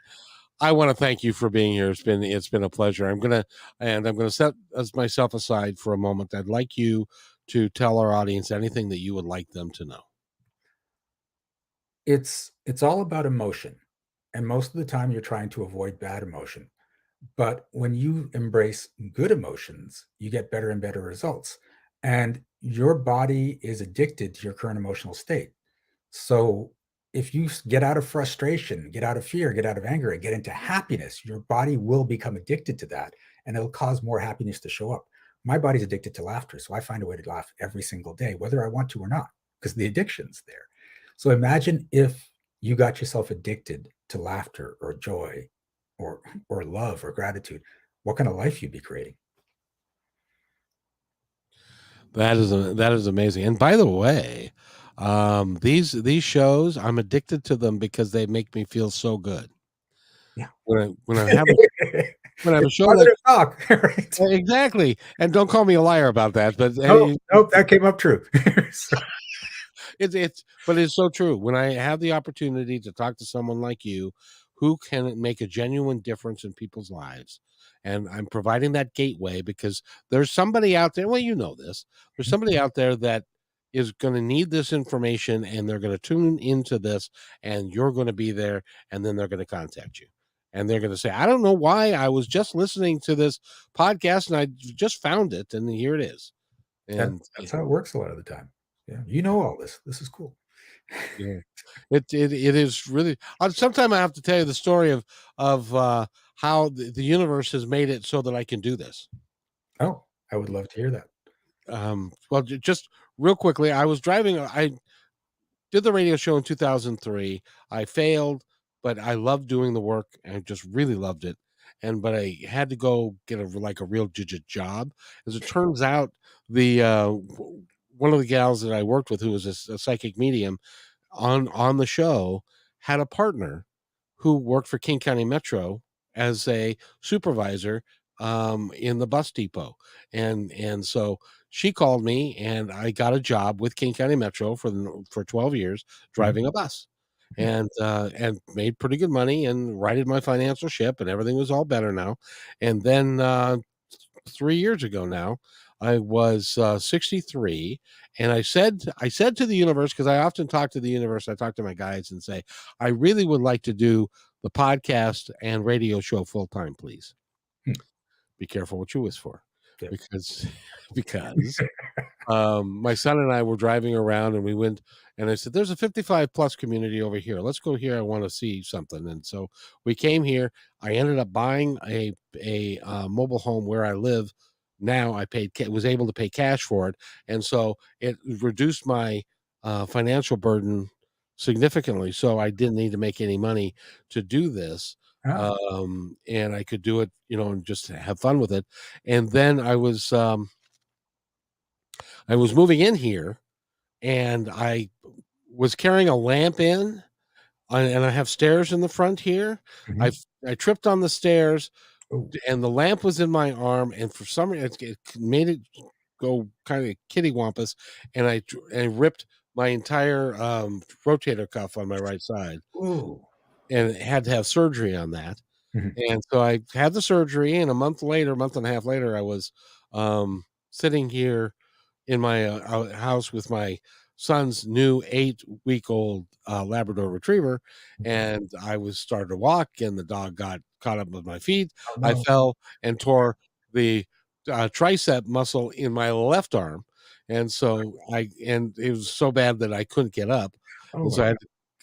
I want to thank you for being here. It's been a pleasure. I'm gonna set myself aside for a moment. I'd like you to tell our audience anything that you would like them to know. it's all about emotion. And most of the time you're trying to avoid bad emotion. But when you embrace good emotions, you get better and better results. And your body is addicted to your current emotional state. So if you get out of frustration, get out of fear, get out of anger, and get into happiness, your body will become addicted to that and it'll cause more happiness to show up. My body's addicted to laughter. So I find a way to laugh every single day, whether I want to or not, because the addiction's there. So imagine if you got yourself addicted to laughter or joy or love or gratitude, what kind of life you'd be creating. That is amazing. And by the way, these shows, I'm addicted to them because they make me feel so good. Yeah. When I have when I have a It's show like positive talk, right? exactly, and don't call me a liar about that, but Nope, nope, that came up true. So, but it's so true. When I have the opportunity to talk to someone like you who can make a genuine difference in people's lives, and I'm providing that gateway because there's somebody out there, well, you know this, there's somebody out there that is going to need this information and they're going to tune into this and you're going to be there and then they're going to contact you. And they're going to say, I don't know why I was just listening to this podcast and I just found it and here it is. And that's how it works a lot of the time. Yeah, you know all this. This is cool. yeah, it is really. Sometime I have to tell you the story of how the universe has made it so that I can do this. Oh, I would love to hear that. Well, just real quickly, I was driving. I did the radio show in 2003. I failed, but I loved doing the work. I just really loved it. But I had to go get a real digit job. As it turns out, the one of the gals that I worked with, who was a psychic medium, on the show had a partner who worked for King County Metro as a supervisor in the bus depot, and so she called me, and I got a job with King County Metro for 12 years Mhm. driving a bus, Hmm. and made pretty good money and righted my financial ship, and everything was all better now. And then 3 years ago now, I was 63, and I said to the universe, because I often talk to the universe, I talk to my guides and say, I really would like to do the podcast and radio show full time, please. Hmm. Be careful what you wish for, Yeah. because because my son and I were driving around and we went and I said, there's a 55 plus community over here. Let's go here. I want to see something. And so we came here. I ended up buying a mobile home where I live now. Was able to pay cash for it. And so it reduced my financial burden significantly. So I didn't need to make any money to do this. Ah. And I could do it, and just have fun with it. And then I was moving in here and I was carrying a lamp in, and I have stairs in the front here. I Mhm. I tripped on the stairs, Oh. and the lamp was in my arm, and for some reason it made it go kind of kitty wampus, and I ripped my entire rotator cuff on my right side, Ooh. and had to have surgery on that. Mhm. And so I had the surgery, and month and a half later, I was sitting here in my house with my son's new 8-week-old Labrador Retriever, and I was started to walk, and the dog got caught up with my feet. Oh, I no. fell and tore the tricep muscle in my left arm, and so it was so bad that I couldn't get up, Oh, and so my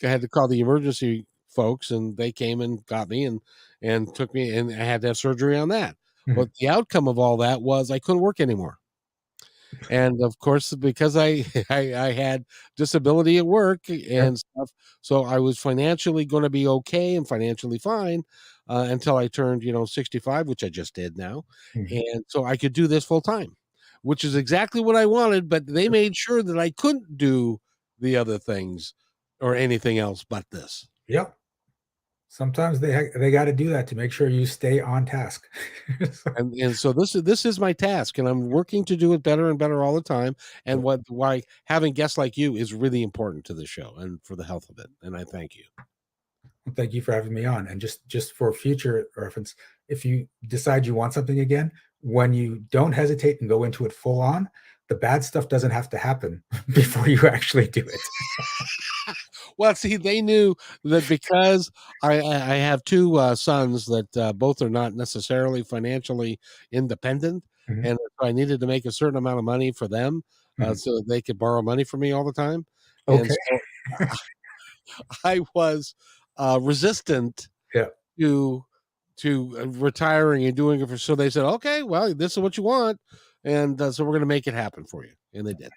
I had to call the emergency folks, and they came and got me and took me, and I had to have surgery on that. God. But the outcome of all that was I couldn't work anymore. And of course, because I had disability at work Yeah. and stuff, so I was financially going to be okay and financially fine until I turned 65, which I just did now, Mhm. and so I could do this full time, which is exactly what I wanted. But they made sure that I couldn't do the other things or anything else but this. Yep. Sometimes they gotta do that to make sure you stay on task. So And so this is my task, and I'm working to do it better and better all the time. And yeah. why having guests like you is really important to the show and for the health of it. And I thank you. Well, thank you for having me on, and just for future reference, if you decide you want something again, when you don't hesitate and go into it full on, the bad stuff doesn't have to happen before you actually do it. Well, see, they knew that because I have two sons that both are not necessarily financially independent, Mhm, and I needed to make a certain amount of money for them mhm. so that they could borrow money from me all the time. And Okay. so I was resistant Yeah. to retiring and doing it for. So they said, "Okay, well, this is what you want, and so we're going to make it happen for you," and they did.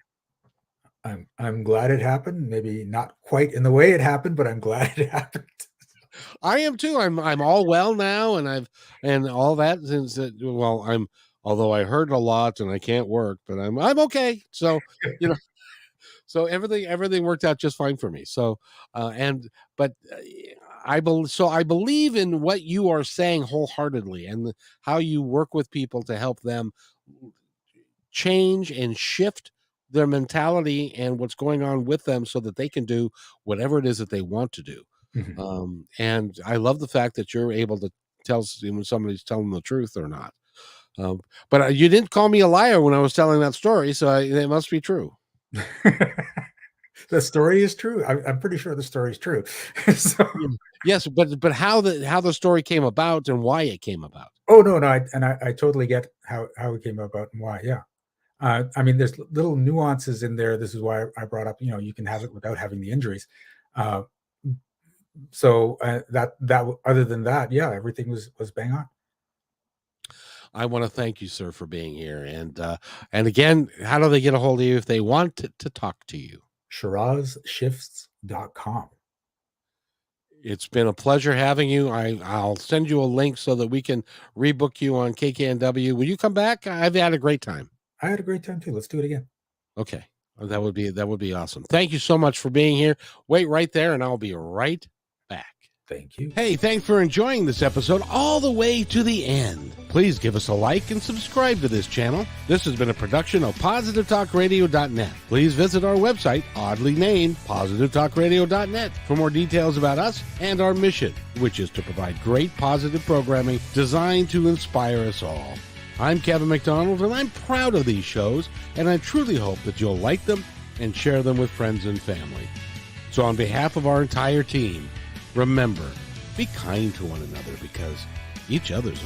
I'm glad it happened, maybe not quite in the way it happened, but I'm glad it happened. I am too. I'm all well now, and and all that since well, although I hurt a lot and I can't work, but I'm okay. So you know, so everything worked out just fine for me. So and but I believe in what you are saying wholeheartedly, and how you work with people to help them change and shift their mentality and what's going on with them so that they can do whatever it is that they want to do. Mhm. And I love the fact that you're able to when somebody's telling the truth or not. But you didn't call me a liar when I was telling that story, so it must be true. The story is true. I'm pretty sure the story is true. So Yeah. Yes, but how the story came about and why it came about. oh, no, no, I totally get how it came about and why, yeah. I mean, there's little nuances in there. This is why I brought up, you can have it without having the injuries. Uh, so other than that, yeah, everything was bang on. I want to thank you, sir, for being here. And again, how do they get a hold of you if they want to talk to you? Shirazshifts.com. It's been a pleasure having you. I'll send you a link so that we can rebook you on KKNW. Will you come back? I've had a great time. I had a great time too. Let's do it again. Okay. That would be awesome. Thank you so much for being here. Wait right there and I'll be right back. Thank you. Hey, thanks for enjoying this episode all the way to the end. Please give us a like and subscribe to this channel. This has been a production of positivetalkradio.net. Please visit our website, oddly named positivetalkradio.net, for more details about us and our mission, which is to provide great positive programming designed to inspire us all. I'm Kevin McDonald, and I'm proud of these shows, and I truly hope that you'll like them and share them with friends and family. So on behalf of our entire team, remember, be kind to one another because each other's